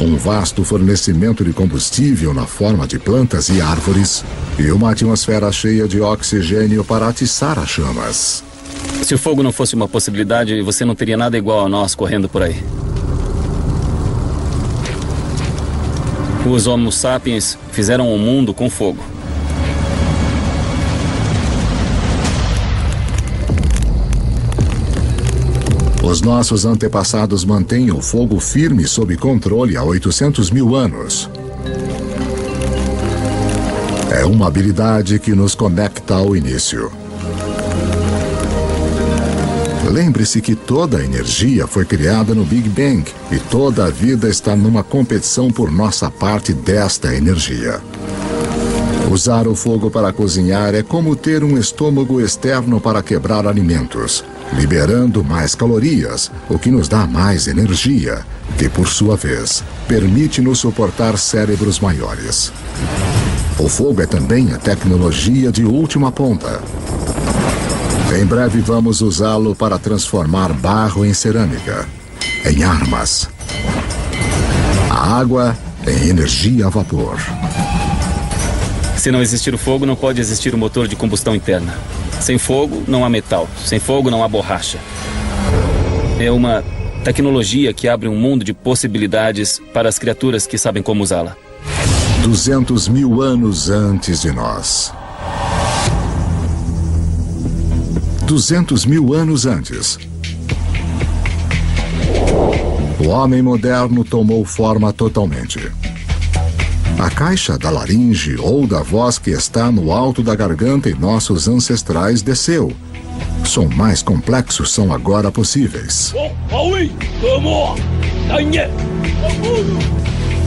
Um vasto fornecimento de combustível na forma de plantas e árvores e uma atmosfera cheia de oxigênio para atiçar as chamas. Se o fogo não fosse uma possibilidade, você não teria nada igual a nós correndo por aí. Os Homo sapiens fizeram um mundo com fogo. Os nossos antepassados mantêm o fogo firme sob controle há 800.000 anos. É uma habilidade que nos conecta ao início. Lembre-se que toda a energia foi criada no Big Bang e toda a vida está numa competição por nossa parte desta energia. Usar o fogo para cozinhar é como ter um estômago externo para quebrar alimentos, liberando mais calorias, o que nos dá mais energia, que por sua vez permite-nos suportar cérebros maiores. O fogo é também a tecnologia de última ponta. Em breve vamos usá-lo para transformar barro em cerâmica, em armas, a água em energia a vapor. Se não existir o fogo, não pode existir o motor de combustão interna. Sem fogo, não há metal. Sem fogo, não há borracha. É uma tecnologia que abre um mundo de possibilidades para as criaturas que sabem como usá-la. 200 mil anos antes de nós. 200 mil anos antes. O homem moderno tomou forma totalmente. A caixa da laringe ou da voz que está no alto da garganta em nossos ancestrais desceu. Som mais complexos são agora possíveis.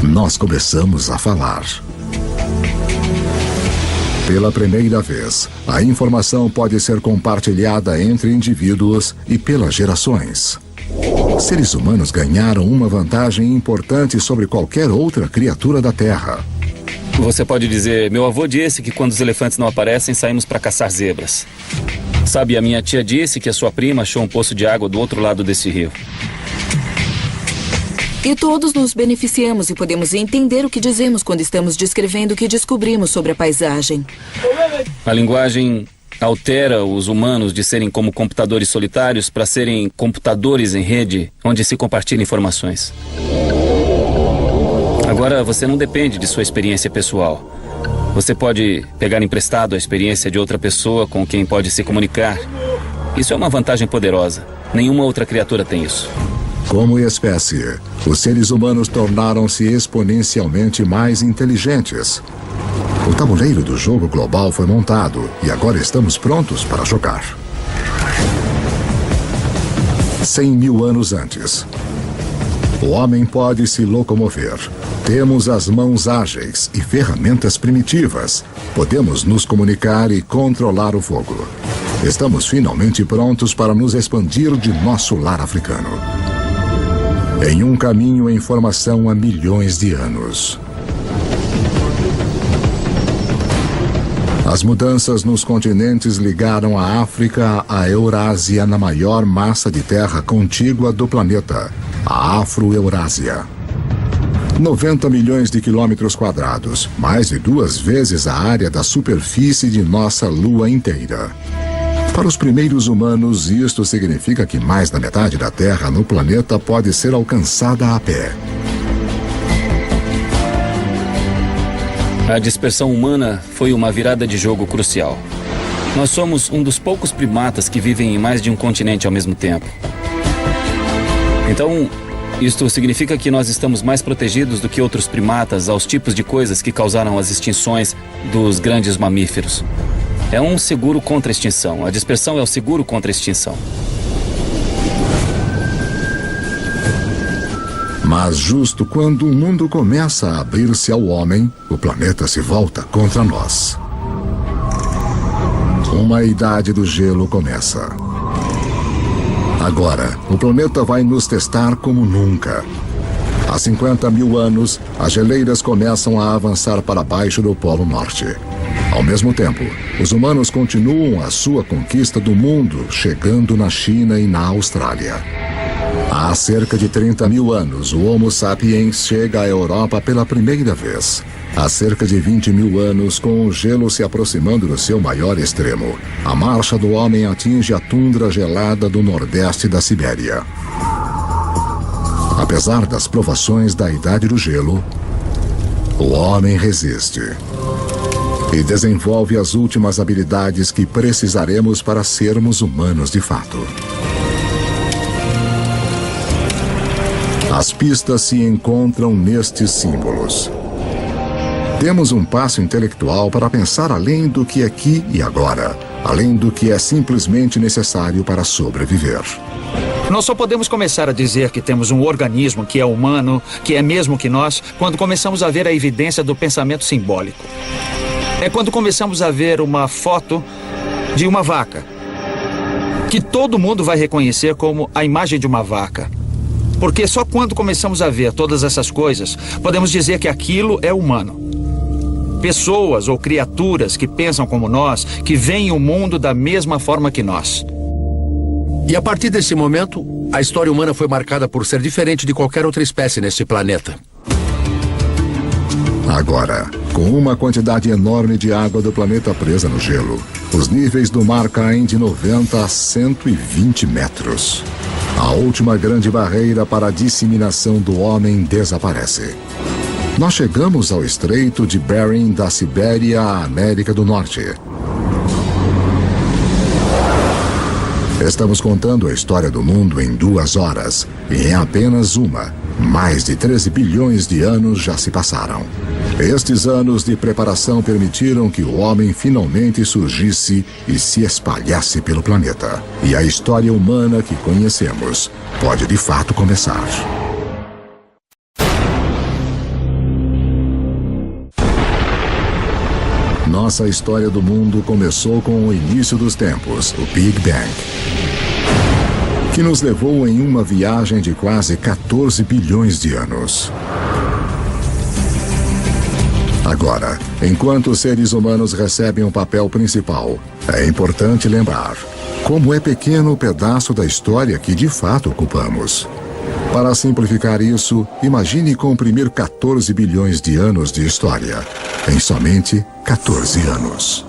Nós começamos a falar. Pela primeira vez, a informação pode ser compartilhada entre indivíduos e pelas gerações. Seres humanos ganharam uma vantagem importante sobre qualquer outra criatura da Terra. Você pode dizer, meu avô disse que quando os elefantes não aparecem, saímos para caçar zebras. Sabe, a minha tia disse que a sua prima achou um poço de água do outro lado desse rio. E todos nos beneficiamos e podemos entender o que dizemos quando estamos descrevendo o que descobrimos sobre a paisagem. A linguagem altera os humanos de serem como computadores solitários para serem computadores em rede, onde se compartilham informações. Agora, você não depende de sua experiência pessoal. Você pode pegar emprestado a experiência de outra pessoa com quem pode se comunicar. Isso é uma vantagem poderosa. Nenhuma outra criatura tem isso. Como espécie, os seres humanos tornaram-se exponencialmente mais inteligentes. O tabuleiro do jogo global foi montado e agora estamos prontos para jogar. 100 mil anos antes. O homem pode se locomover. Temos as mãos ágeis e ferramentas primitivas. Podemos nos comunicar e controlar o fogo. Estamos finalmente prontos para nos expandir de nosso lar africano. Em um caminho em formação há milhões de anos. As mudanças nos continentes ligaram a África à Eurásia na maior massa de terra contígua do planeta, a Afro-Eurásia. 90 milhões de quilômetros quadrados, mais de 2 vezes a área da superfície de nossa Lua inteira. Para os primeiros humanos, isto significa que mais da metade da Terra no planeta pode ser alcançada a pé. A dispersão humana foi uma virada de jogo crucial. Nós somos um dos poucos primatas que vivem em mais de um continente ao mesmo tempo. Então, isto significa que nós estamos mais protegidos do que outros primatas aos tipos de coisas que causaram as extinções dos grandes mamíferos. É um seguro contra a extinção. A dispersão é o seguro contra a extinção. Mas justo quando o mundo começa a abrir-se ao homem, o planeta se volta contra nós. Uma idade do gelo começa. Agora, o planeta vai nos testar como nunca. Há 50 mil anos, as geleiras começam a avançar para baixo do Polo Norte. Ao mesmo tempo, os humanos continuam a sua conquista do mundo, chegando na China e na Austrália. Há cerca de 30 mil anos, o Homo sapiens chega à Europa pela primeira vez. Há cerca de 20 mil anos, com o gelo se aproximando do seu maior extremo, a marcha do homem atinge a tundra gelada do nordeste da Sibéria. Apesar das provações da Idade do Gelo, o homem resiste e desenvolve as últimas habilidades que precisaremos para sermos humanos de fato. As pistas se encontram nestes símbolos. Temos um passo intelectual para pensar além do que é aqui e agora, além do que é simplesmente necessário para sobreviver. Nós só podemos começar a dizer que temos um organismo que é humano, que é mesmo que nós, quando começamos a ver a evidência do pensamento simbólico. É quando começamos a ver uma foto de uma vaca, que todo mundo vai reconhecer como a imagem de uma vaca. Porque só quando começamos a ver todas essas coisas, podemos dizer que aquilo é humano. pessoas ou criaturas que pensam como nós, que veem o mundo da mesma forma que nós. E a partir desse momento, a história humana foi marcada por ser diferente de qualquer outra espécie neste planeta. Agora, com uma quantidade enorme de água do planeta presa no gelo, os níveis do mar caem de 90 a 120 metros. A última grande barreira para a disseminação do homem desaparece. Nós chegamos ao Estreito de Bering da Sibéria à América do Norte. Estamos contando a história do mundo em 2 horas, e em apenas uma, mais de 13 bilhões de anos já se passaram. Estes anos de preparação permitiram que o homem finalmente surgisse e se espalhasse pelo planeta. E a história humana que conhecemos pode de fato começar. Nossa história do mundo começou com o início dos tempos, o Big Bang, que nos levou em uma viagem de quase 14 bilhões de anos. Agora, enquanto os seres humanos recebem um papel principal, é importante lembrar como é pequeno o pedaço da história que de fato ocupamos. Para simplificar isso, imagine comprimir 14 bilhões de anos de história em somente 14 anos.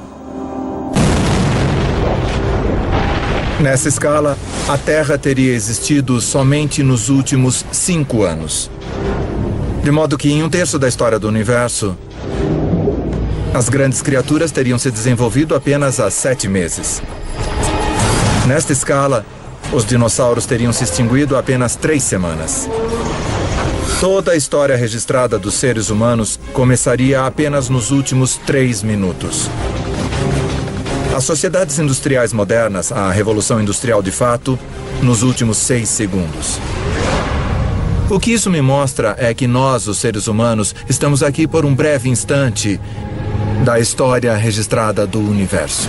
Nessa escala, a Terra teria existido somente nos últimos 5 anos. De modo que em 1/3 da história do universo, as grandes criaturas teriam se desenvolvido apenas há 7 meses. Nesta escala, os dinossauros teriam se extinguido há apenas 3 semanas. Toda a história registrada dos seres humanos começaria apenas nos últimos 3 minutos. As sociedades industriais modernas, a Revolução Industrial de fato, nos últimos 6 segundos. O que isso me mostra é que nós, os seres humanos, estamos aqui por um breve instante da história registrada do universo.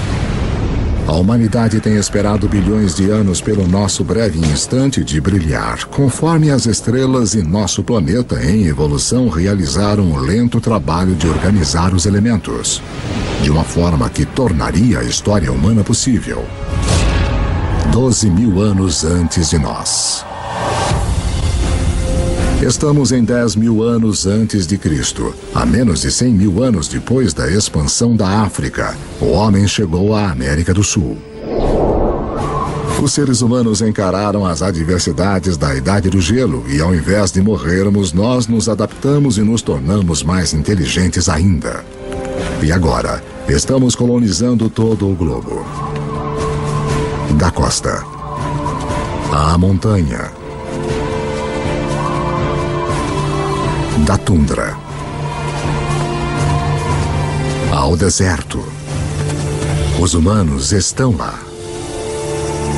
A humanidade tem esperado bilhões de anos pelo nosso breve instante de brilhar, conforme as estrelas e nosso planeta em evolução realizaram um lento trabalho de organizar os elementos, de uma forma que tornaria a história humana possível. 12 mil anos antes de nós. Estamos em 10 mil anos antes de Cristo. A menos de 100 mil anos depois da expansão da África, o homem chegou à América do Sul. Os seres humanos encararam as adversidades da Idade do Gelo e, ao invés de morrermos, nós nos adaptamos e nos tornamos mais inteligentes ainda. E agora, estamos colonizando todo o globo. Da costa à montanha, da tundra ao deserto. Os humanos estão lá.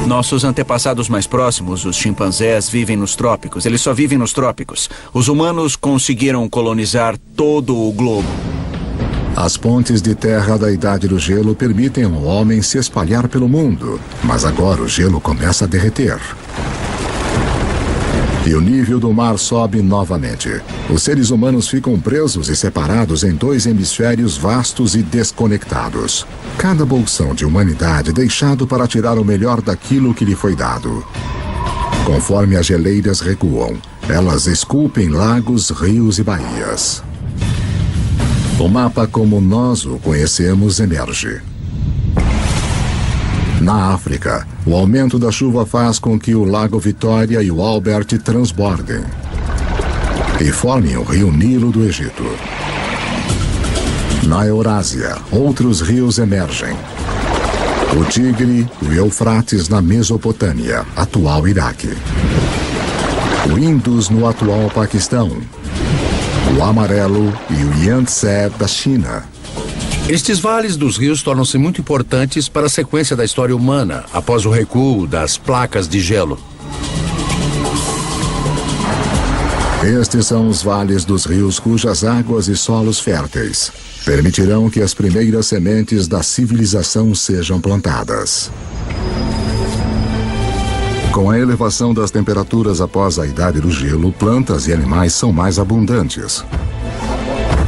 Nossos antepassados mais próximos, os chimpanzés, vivem nos trópicos. Eles só vivem nos trópicos. Os humanos conseguiram colonizar todo o globo. As pontes de terra da Idade do Gelo permitem ao homem se espalhar pelo mundo, mas agora o gelo começa a derreter. E o nível do mar sobe novamente. Os seres humanos ficam presos e separados em 2 hemisférios vastos e desconectados. Cada bolsão de humanidade deixado para tirar o melhor daquilo que lhe foi dado. Conforme as geleiras recuam, elas esculpem lagos, rios e baías. O mapa como nós o conhecemos emerge. Na África, o aumento da chuva faz com que o Lago Vitória e o Albert transbordem e formem o rio Nilo do Egito. Na Eurásia, outros rios emergem. O Tigre e o Eufrates na Mesopotâmia, atual Iraque. O Indus no atual Paquistão. O Amarelo e o Yangtze da China. Estes vales dos rios tornam-se muito importantes para a sequência da história humana, após o recuo das placas de gelo. Estes são os vales dos rios cujas águas e solos férteis permitirão que as primeiras sementes da civilização sejam plantadas. Com a elevação das temperaturas após a Idade do Gelo, plantas e animais são mais abundantes.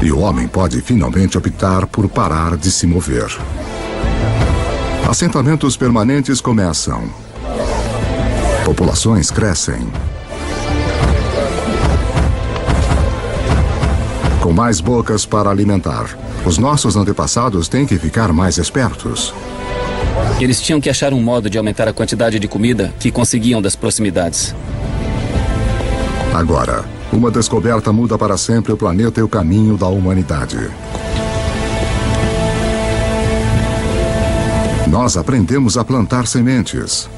E o homem pode finalmente optar por parar de se mover. Assentamentos permanentes começam. Populações crescem. Com mais bocas para alimentar, os nossos antepassados têm que ficar mais espertos. Eles tinham que achar um modo de aumentar a quantidade de comida que conseguiam das proximidades. Agora, uma descoberta muda para sempre o planeta e o caminho da humanidade. Nós aprendemos a plantar sementes.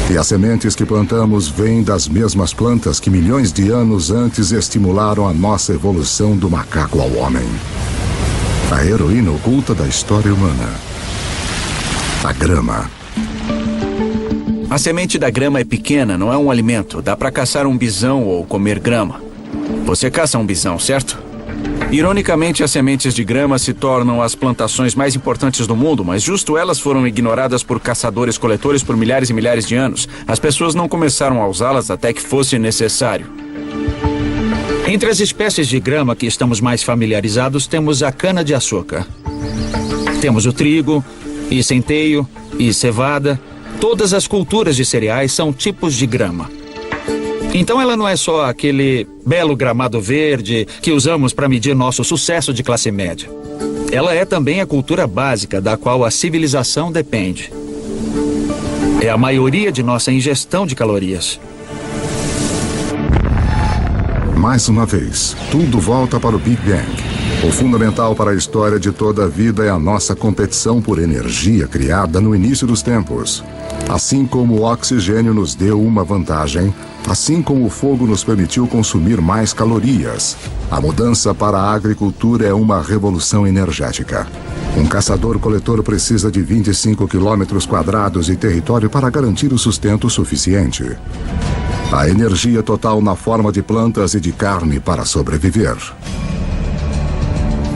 E as sementes que plantamos vêm das mesmas plantas que milhões de anos antes estimularam a nossa evolução do macaco ao homem. A heroína oculta da história humana. A grama. A semente da grama é pequena, não é um alimento. Dá para caçar um bisão ou comer grama. Você caça um bisão, certo? Ironicamente, as sementes de grama se tornam as plantações mais importantes do mundo, mas justo elas foram ignoradas por caçadores-coletores por milhares e milhares de anos. As pessoas não começaram a usá-las até que fosse necessário. Entre as espécies de grama que estamos mais familiarizados, temos a cana-de-açúcar. Temos o trigo, e centeio, e cevada. Todas as culturas de cereais são tipos de grama. Então ela não é só aquele belo gramado verde que usamos para medir nosso sucesso de classe média. Ela é também a cultura básica da qual a civilização depende. É a maioria de nossa ingestão de calorias. Mais uma vez, tudo volta para o Big Bang. O fundamental para a história de toda a vida é a nossa competição por energia criada no início dos tempos. Assim como o oxigênio nos deu uma vantagem, assim como o fogo nos permitiu consumir mais calorias, a mudança para a agricultura é uma revolução energética. Um caçador-coletor precisa de 25 quilômetros quadrados de território para garantir o sustento suficiente. A energia total na forma de plantas e de carne para sobreviver.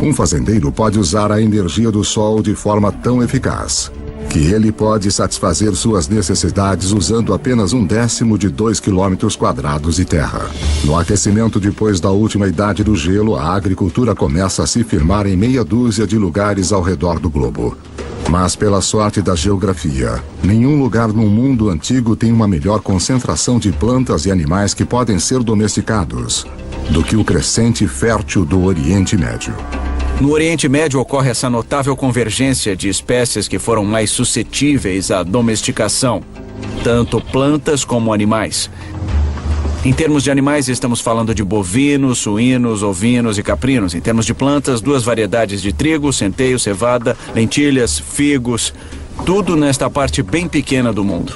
Um fazendeiro pode usar a energia do sol de forma tão eficaz que ele pode satisfazer suas necessidades usando apenas 1/10 de 2 quilômetros quadrados de terra. No aquecimento depois da última idade do gelo, a agricultura começa a se firmar em meia dúzia de lugares ao redor do globo. Mas pela sorte da geografia, nenhum lugar no mundo antigo tem uma melhor concentração de plantas e animais que podem ser domesticados do que o crescente fértil do Oriente Médio. No Oriente Médio ocorre essa notável convergência de espécies que foram mais suscetíveis à domesticação, tanto plantas como animais. Em termos de animais, estamos falando de bovinos, suínos, ovinos e caprinos. Em termos de plantas, 2 variedades de trigo, centeio, cevada, lentilhas, figos, tudo nesta parte bem pequena do mundo.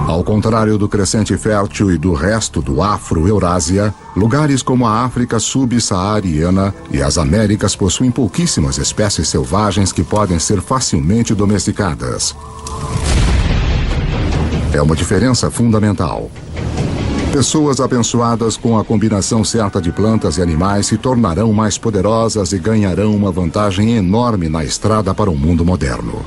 Ao contrário do crescente fértil e do resto do Afro-Eurásia, lugares como a África subsaariana e as Américas possuem pouquíssimas espécies selvagens que podem ser facilmente domesticadas. É uma diferença fundamental. Pessoas abençoadas com a combinação certa de plantas e animais se tornarão mais poderosas e ganharão uma vantagem enorme na estrada para o mundo moderno.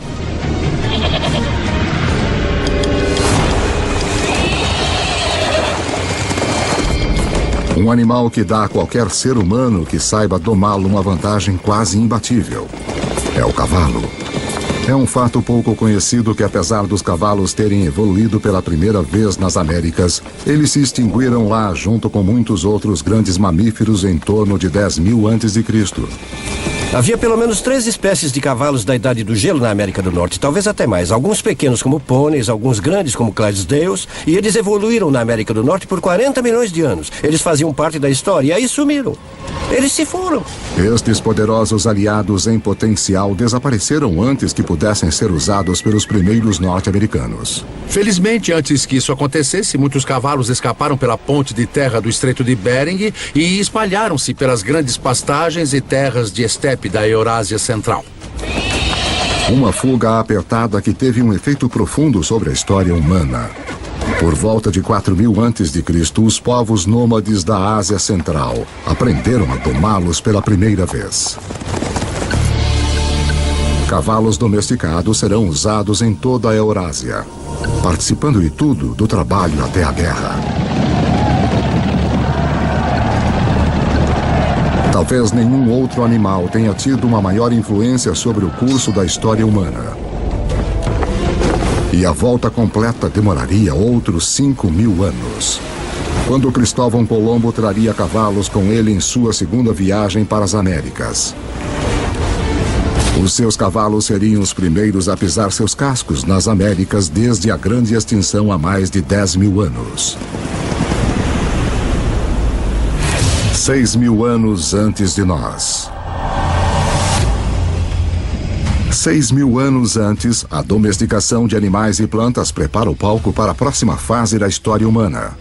Um animal que dá a qualquer ser humano que saiba domá-lo uma vantagem quase imbatível. É o cavalo. É um fato pouco conhecido que, apesar dos cavalos terem evoluído pela primeira vez nas Américas, eles se extinguiram lá junto com muitos outros grandes mamíferos em torno de 10.000 a.C. Havia pelo menos 3 espécies de cavalos da Idade do Gelo na América do Norte, talvez até mais. Alguns pequenos como pôneis, alguns grandes como Clydesdales, e eles evoluíram na América do Norte por 40 milhões de anos. Eles faziam parte da história e aí sumiram. Eles se foram. Estes poderosos aliados em potencial desapareceram antes que pudessem ser usados pelos primeiros norte-americanos. Felizmente, antes que isso acontecesse, muitos cavalos escaparam pela ponte de terra do Estreito de Bering e espalharam-se pelas grandes pastagens e terras de estepe da Eurásia Central. Uma fuga apertada que teve um efeito profundo sobre a história humana. Por volta de 4.000 a.C., os povos nômades da Ásia Central aprenderam a domá-los pela primeira vez. Cavalos domesticados serão usados em toda a Eurásia, participando de tudo, do trabalho até a guerra. Talvez nenhum outro animal tenha tido uma maior influência sobre o curso da história humana. E a volta completa demoraria outros 5.000 anos. Quando Cristóvão Colombo traria cavalos com ele em sua segunda viagem para as Américas. Os seus cavalos seriam os primeiros a pisar seus cascos nas Américas desde a grande extinção há mais de 10.000 anos. 6.000 anos antes de nós. 6.000 anos antes, a domesticação de animais e plantas prepara o palco para a próxima fase da história humana.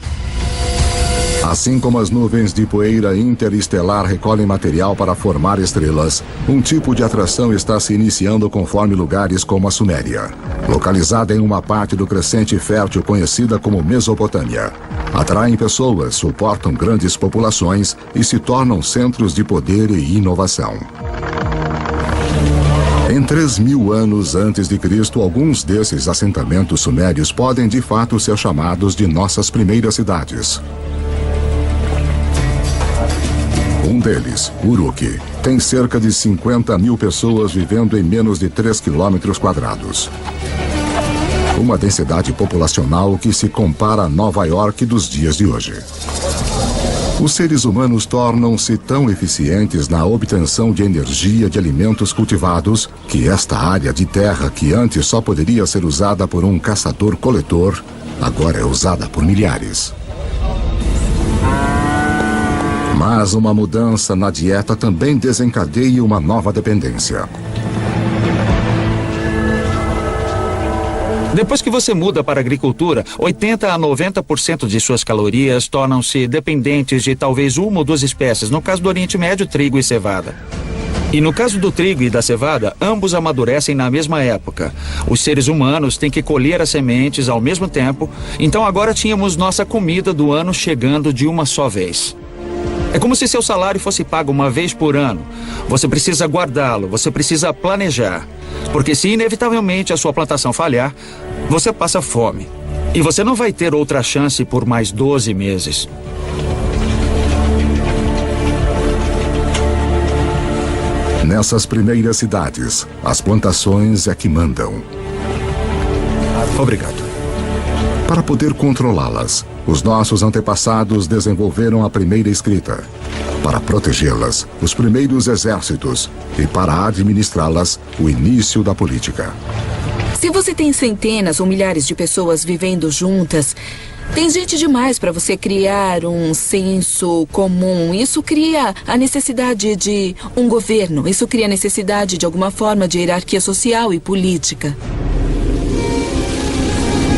Assim como as nuvens de poeira interestelar recolhem material para formar estrelas, um tipo de atração está se iniciando conforme lugares como a Suméria, localizada em uma parte do crescente fértil conhecida como Mesopotâmia. Atraem pessoas, suportam grandes populações e se tornam centros de poder e inovação. Em 3.000 anos antes de Cristo, alguns desses assentamentos sumérios podem de fato ser chamados de nossas primeiras cidades. Um deles, Uruk, tem cerca de 50.000 pessoas vivendo em menos de 3 quilômetros quadrados. Uma densidade populacional que se compara a Nova York dos dias de hoje. Os seres humanos tornam-se tão eficientes na obtenção de energia de alimentos cultivados que esta área de terra, que antes só poderia ser usada por um caçador-coletor, agora é usada por milhares. Mas uma mudança na dieta também desencadeia uma nova dependência. Depois que você muda para a agricultura, 80% a 90% de suas calorias tornam-se dependentes de talvez uma ou duas espécies, no caso do Oriente Médio, trigo e cevada. E no caso do trigo e da cevada, ambos amadurecem na mesma época. Os seres humanos têm que colher as sementes ao mesmo tempo, então agora tínhamos nossa comida do ano chegando de uma só vez. É como se seu salário fosse pago uma vez por ano. Você precisa guardá-lo, você precisa planejar. Porque se inevitavelmente a sua plantação falhar, você passa fome. E você não vai ter outra chance por mais 12 meses. Nessas primeiras cidades, as plantações é que mandam. Obrigado. Para poder controlá-las, os nossos antepassados desenvolveram a primeira escrita. Para protegê-las, os primeiros exércitos. E para administrá-las, o início da política. Se você tem centenas ou milhares de pessoas vivendo juntas, tem gente demais para você criar um senso comum. Isso cria a necessidade de um governo. Isso cria a necessidade de alguma forma de hierarquia social e política.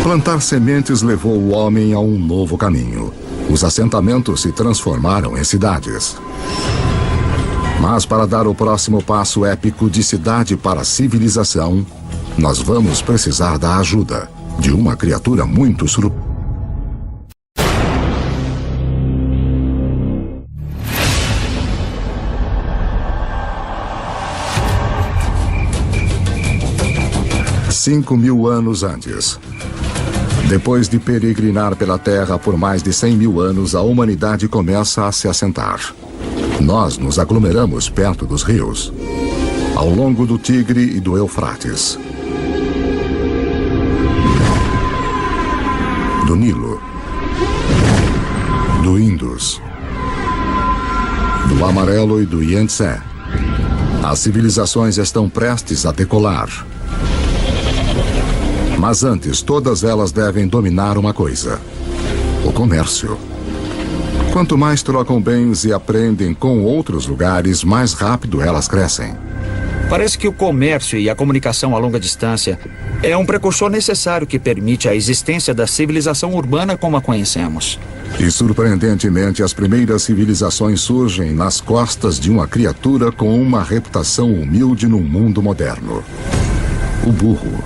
Plantar sementes levou o homem a um novo caminho. Os assentamentos se transformaram em cidades. Mas para dar o próximo passo épico de cidade para civilização, nós vamos precisar da ajuda de uma criatura muito surpreendente. Cinco 5.000 anos antes. Depois de peregrinar pela Terra por mais de 100.000 anos, a humanidade começa a se assentar. Nós nos aglomeramos perto dos rios, ao longo do Tigre e do Eufrates, do Nilo, do Indus, do Amarelo e do Yangtze. As civilizações estão prestes a decolar. Mas antes, todas elas devem dominar uma coisa: o comércio. Quanto mais trocam bens e aprendem com outros lugares, mais rápido elas crescem. Parece que o comércio e a comunicação a longa distância é um precursor necessário que permite a existência da civilização urbana como a conhecemos. E, surpreendentemente, as primeiras civilizações surgem nas costas de uma criatura com uma reputação humilde no mundo moderno: o burro.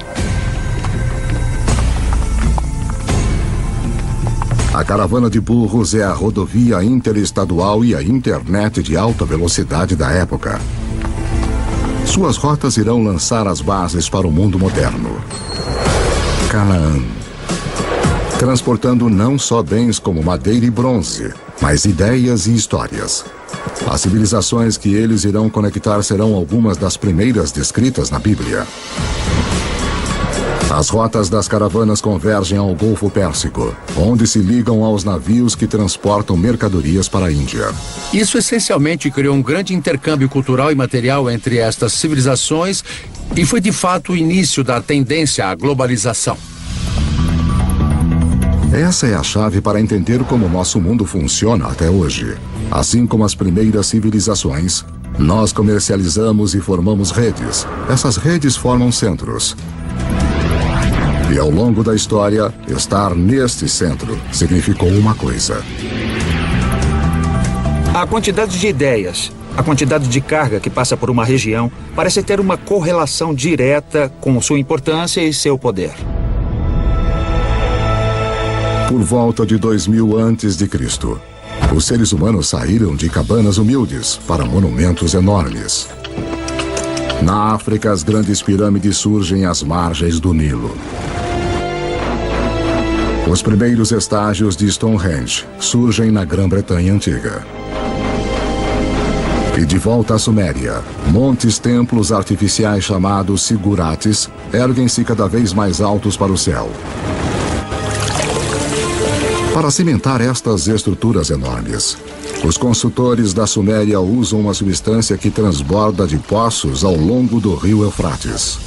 A caravana de burros é a rodovia interestadual e a internet de alta velocidade da época. Suas rotas irão lançar as bases para o mundo moderno. Canaã. Transportando não só bens como madeira e bronze, mas ideias e histórias. As civilizações que eles irão conectar serão algumas das primeiras descritas na Bíblia. As rotas das caravanas convergem ao Golfo Pérsico, onde se ligam aos navios que transportam mercadorias para a Índia. Isso essencialmente criou um grande intercâmbio cultural e material entre estas civilizações e foi de fato o início da tendência à globalização. Essa é a chave para entender como nosso mundo funciona até hoje. Assim como as primeiras civilizações, nós comercializamos e formamos redes. Essas redes formam centros. E ao longo da história, estar neste centro significou uma coisa. A quantidade de ideias, a quantidade de carga que passa por uma região parece ter uma correlação direta com sua importância e seu poder. Por volta de 2000 a.C., os seres humanos saíram de cabanas humildes para monumentos enormes. Na África, as grandes pirâmides surgem às margens do Nilo. Os primeiros estágios de Stonehenge surgem na Grã-Bretanha Antiga. E de volta à Suméria, montes-templos artificiais chamados zigurates erguem-se cada vez mais altos para o céu. Para cimentar estas estruturas enormes, os construtores da Suméria usam uma substância que transborda de poços ao longo do rio Eufrates.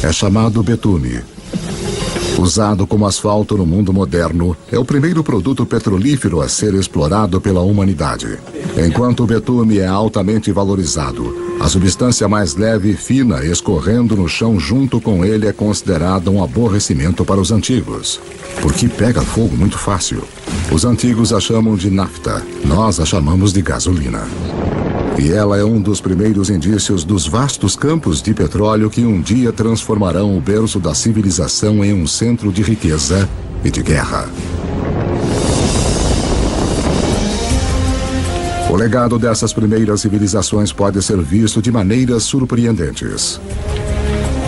É chamado betume. Usado como asfalto no mundo moderno, é o primeiro produto petrolífero a ser explorado pela humanidade. Enquanto o betume é altamente valorizado, a substância mais leve e fina escorrendo no chão junto com ele é considerada um aborrecimento para os antigos, porque pega fogo muito fácil. Os antigos a chamam de nafta, nós a chamamos de gasolina. E ela é um dos primeiros indícios dos vastos campos de petróleo que um dia transformarão o berço da civilização em um centro de riqueza e de guerra. O legado dessas primeiras civilizações pode ser visto de maneiras surpreendentes.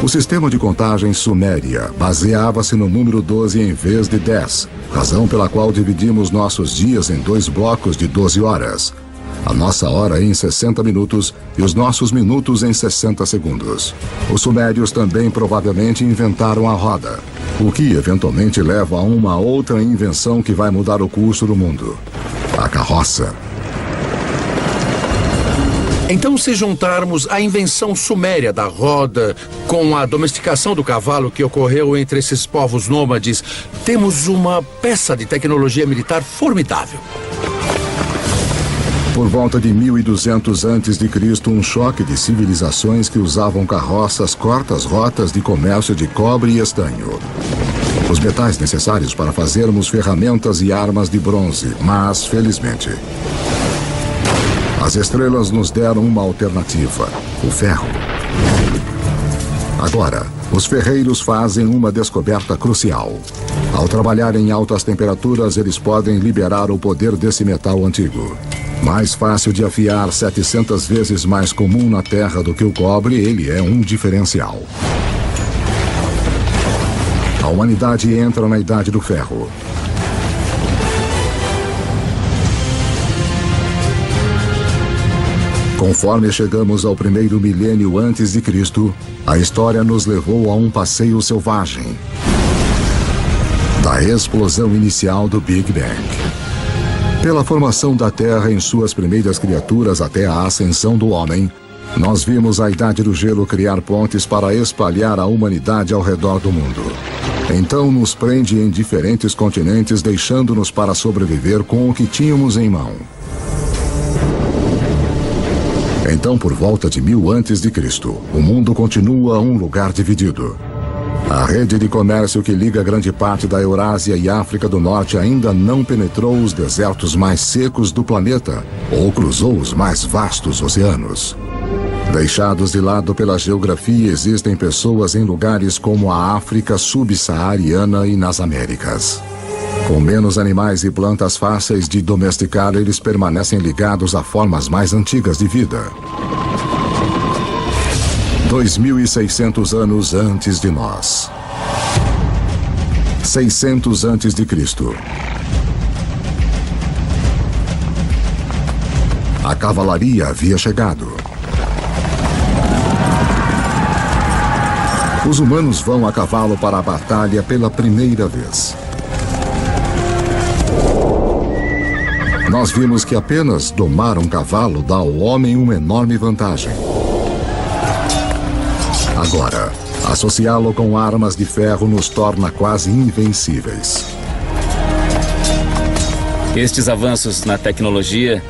O sistema de contagem suméria baseava-se no número 12 em vez de 10, razão pela qual dividimos nossos dias em 2 blocos de 12 horas. A nossa hora em 60 minutos e os nossos minutos em 60 segundos. Os sumérios também provavelmente inventaram a roda, o que eventualmente leva a uma outra invenção que vai mudar o curso do mundo: a carroça. Então, se juntarmos a invenção suméria da roda com a domesticação do cavalo que ocorreu entre esses povos nômades, temos uma peça de tecnologia militar formidável. Por volta de 1200 a.C., um choque de civilizações que usavam carroças corta as rotas de comércio de cobre e estanho. Os metais necessários para fazermos ferramentas e armas de bronze, mas, felizmente, as estrelas nos deram uma alternativa: o ferro. Agora, os ferreiros fazem uma descoberta crucial. Ao trabalhar em altas temperaturas, eles podem liberar o poder desse metal antigo. Mais fácil de afiar, 700 vezes mais comum na Terra do que o cobre, ele é um diferencial. A humanidade entra na Idade do Ferro. Conforme chegamos ao primeiro milênio antes de Cristo, a história nos levou a um passeio selvagem. Da explosão inicial do Big Bang. Pela formação da Terra em suas primeiras criaturas até a ascensão do homem, nós vimos a Idade do Gelo criar pontes para espalhar a humanidade ao redor do mundo. Então nos prende em diferentes continentes, deixando-nos para sobreviver com o que tínhamos em mão. Então, por volta de 1000 a.C., o mundo continua um lugar dividido. A rede de comércio que liga grande parte da Eurásia e África do Norte ainda não penetrou os desertos mais secos do planeta ou cruzou os mais vastos oceanos. Deixados de lado pela geografia, existem pessoas em lugares como a África subsaariana e nas Américas. Com menos animais e plantas fáceis de domesticar, eles permanecem ligados a formas mais antigas de vida. 2.600 anos antes de nós. 600 antes de Cristo. A cavalaria havia chegado. Os humanos vão a cavalo para a batalha pela primeira vez. Nós vimos que apenas domar um cavalo dá ao homem uma enorme vantagem. Agora, associá-lo com armas de ferro nos torna quase invencíveis. Estes avanços na tecnologia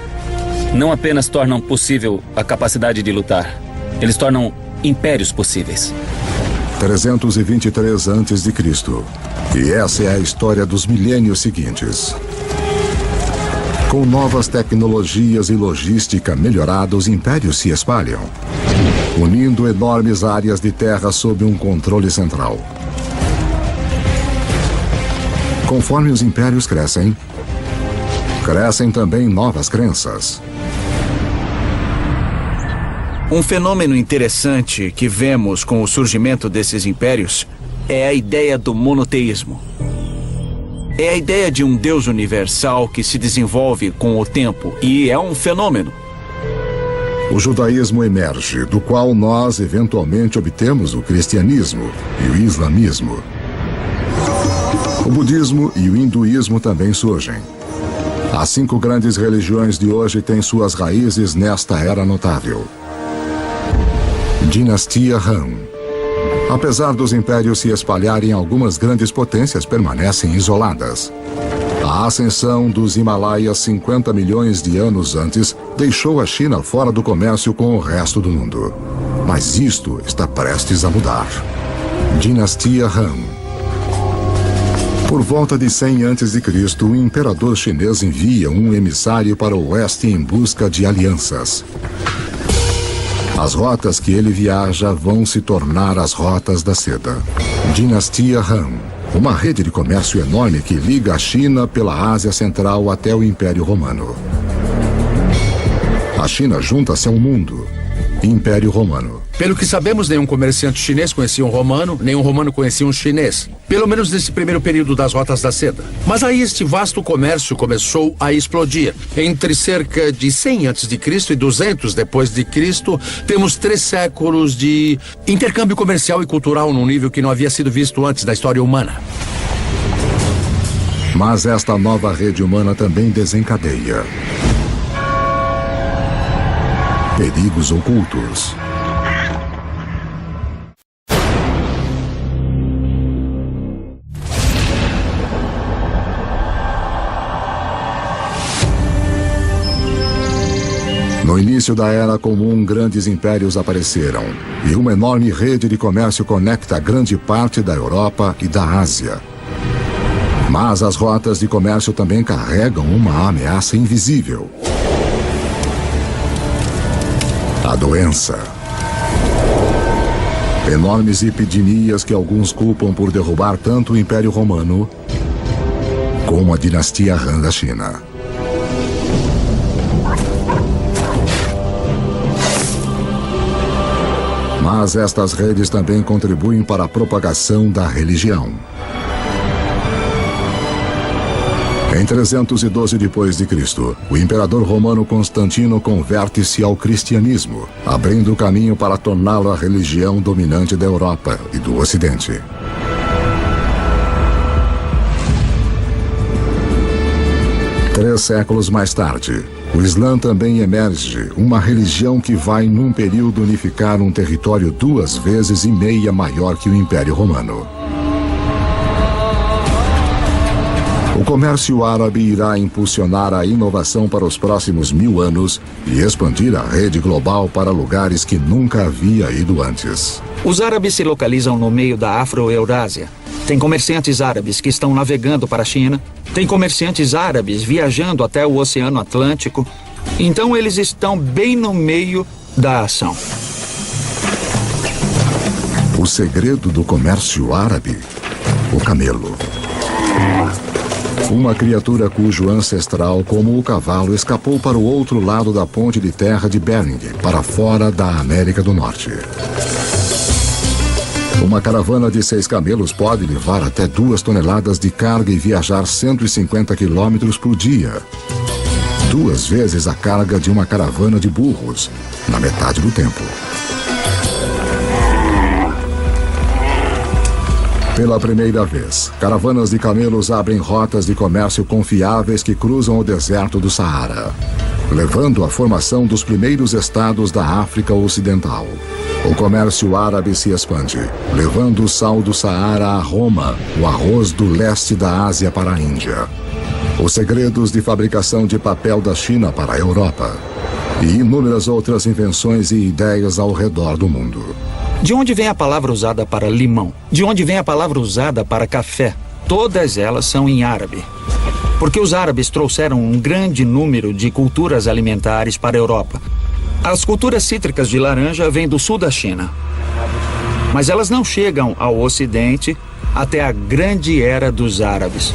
não apenas tornam possível a capacidade de lutar, eles tornam impérios possíveis. 323 a.C. E essa é a história dos milênios seguintes. Com novas tecnologias e logística melhorada, os impérios se espalham, unindo enormes áreas de terra sob um controle central. Conforme os impérios crescem, crescem também novas crenças. Um fenômeno interessante que vemos com o surgimento desses impérios é a ideia do monoteísmo. É a ideia de um Deus universal que se desenvolve com o tempo e é um fenômeno. O judaísmo emerge, do qual nós eventualmente obtemos o cristianismo e o islamismo. O budismo e o hinduísmo também surgem. As 5 grandes religiões de hoje têm suas raízes nesta era notável. Dinastia Han. Apesar dos impérios se espalharem, algumas grandes potências permanecem isoladas. A ascensão dos Himalaias 50 milhões de anos antes deixou a China fora do comércio com o resto do mundo. Mas isto está prestes a mudar. Dinastia Han. Por volta de 100 a.C., o imperador chinês envia um emissário para o oeste em busca de alianças. As rotas que ele viaja vão se tornar as rotas da seda. Dinastia Han. Uma rede de comércio enorme que liga a China pela Ásia Central até o Império Romano. A China junta-se ao mundo. Império Romano. Pelo que sabemos, nenhum comerciante chinês conhecia um romano, nenhum romano conhecia um chinês. Pelo menos nesse primeiro período das rotas da seda. Mas aí este vasto comércio começou a explodir. Entre cerca de 100 a.C. e 200 depois de Cristo, temos 3 séculos de intercâmbio comercial e cultural num nível que não havia sido visto antes da história humana. Mas esta nova rede humana também desencadeia perigos ocultos. No início da Era Comum, grandes impérios apareceram, e uma enorme rede de comércio conecta grande parte da Europa e da Ásia. Mas as rotas de comércio também carregam uma ameaça invisível. A doença. Enormes epidemias que alguns culpam por derrubar tanto o Império Romano como a dinastia Han da China. Mas estas redes também contribuem para a propagação da religião. Em 312 d.C., o imperador romano Constantino converte-se ao cristianismo, abrindo o caminho para torná-lo a religião dominante da Europa e do Ocidente. Três séculos mais tarde, o Islã também emerge, uma religião que vai, num período, unificar um território 2,5 vezes maior que o Império Romano. O comércio árabe irá impulsionar a inovação para os próximos 1000 anos e expandir a rede global para lugares que nunca havia ido antes. Os árabes se localizam no meio da Afro-Eurásia. Tem comerciantes árabes que estão navegando para a China. Tem comerciantes árabes viajando até o Oceano Atlântico. Então eles estão bem no meio da ação. O segredo do comércio árabe? O camelo. Uma criatura cujo ancestral, como o cavalo, escapou para o outro lado da ponte de terra de Bering, para fora da América do Norte. Uma caravana de 6 camelos pode levar até 2 toneladas de carga e viajar 150 quilômetros por dia. 2 vezes a carga de uma caravana de burros, na metade do tempo. Pela primeira vez, caravanas de camelos abrem rotas de comércio confiáveis que cruzam o deserto do Saara, levando à formação dos primeiros estados da África Ocidental. O comércio árabe se expande, levando o sal do Saara a Roma, o arroz do leste da Ásia para a Índia, os segredos de fabricação de papel da China para a Europa e inúmeras outras invenções e ideias ao redor do mundo. De onde vem a palavra usada para limão? De onde vem a palavra usada para café? Todas elas são em árabe. Porque os árabes trouxeram um grande número de culturas alimentares para a Europa. As culturas cítricas de laranja vêm do sul da China. Mas elas não chegam ao Ocidente até a grande era dos árabes.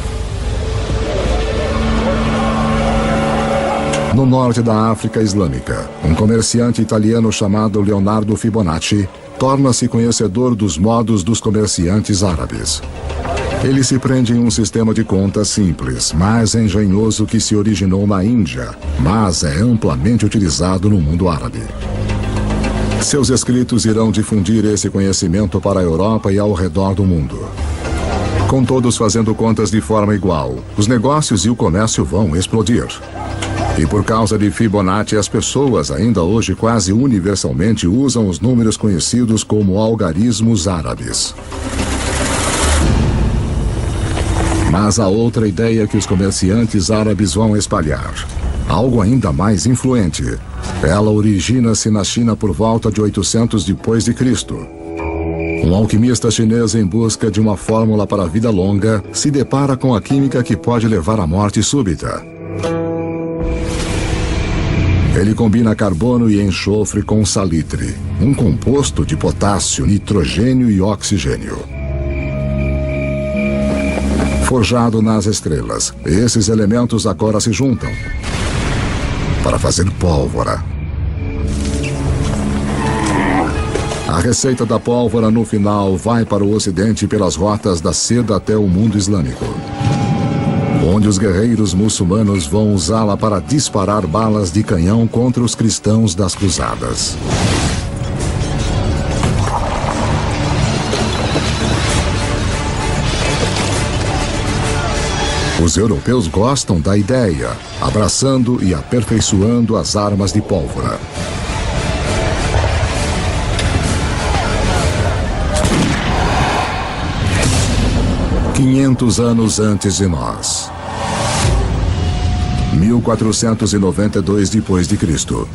No norte da África Islâmica, um comerciante italiano chamado Leonardo Fibonacci torna-se conhecedor dos modos dos comerciantes árabes. Ele se prende em um sistema de contas simples, mas engenhoso que se originou na Índia, mas é amplamente utilizado no mundo árabe. Seus escritos irão difundir esse conhecimento para a Europa e ao redor do mundo. Com todos fazendo contas de forma igual, os negócios e o comércio vão explodir. E por causa de Fibonacci, as pessoas ainda hoje quase universalmente usam os números conhecidos como algarismos árabes. Mas há outra ideia que os comerciantes árabes vão espalhar. Algo ainda mais influente. Ela origina-se na China por volta de 800 depois de Cristo. Um alquimista chinês em busca de uma fórmula para a vida longa se depara com a química que pode levar à morte súbita. Ele combina carbono e enxofre com salitre, um composto de potássio, nitrogênio e oxigênio. Forjado nas estrelas, esses elementos agora se juntam para fazer pólvora. A receita da pólvora no final vai para o Ocidente pelas rotas da seda até o mundo islâmico, onde os guerreiros muçulmanos vão usá-la para disparar balas de canhão contra os cristãos das cruzadas. Os europeus gostam da ideia, abraçando e aperfeiçoando as armas de pólvora. "500 anos antes de nós. 1492 depois de Cristo.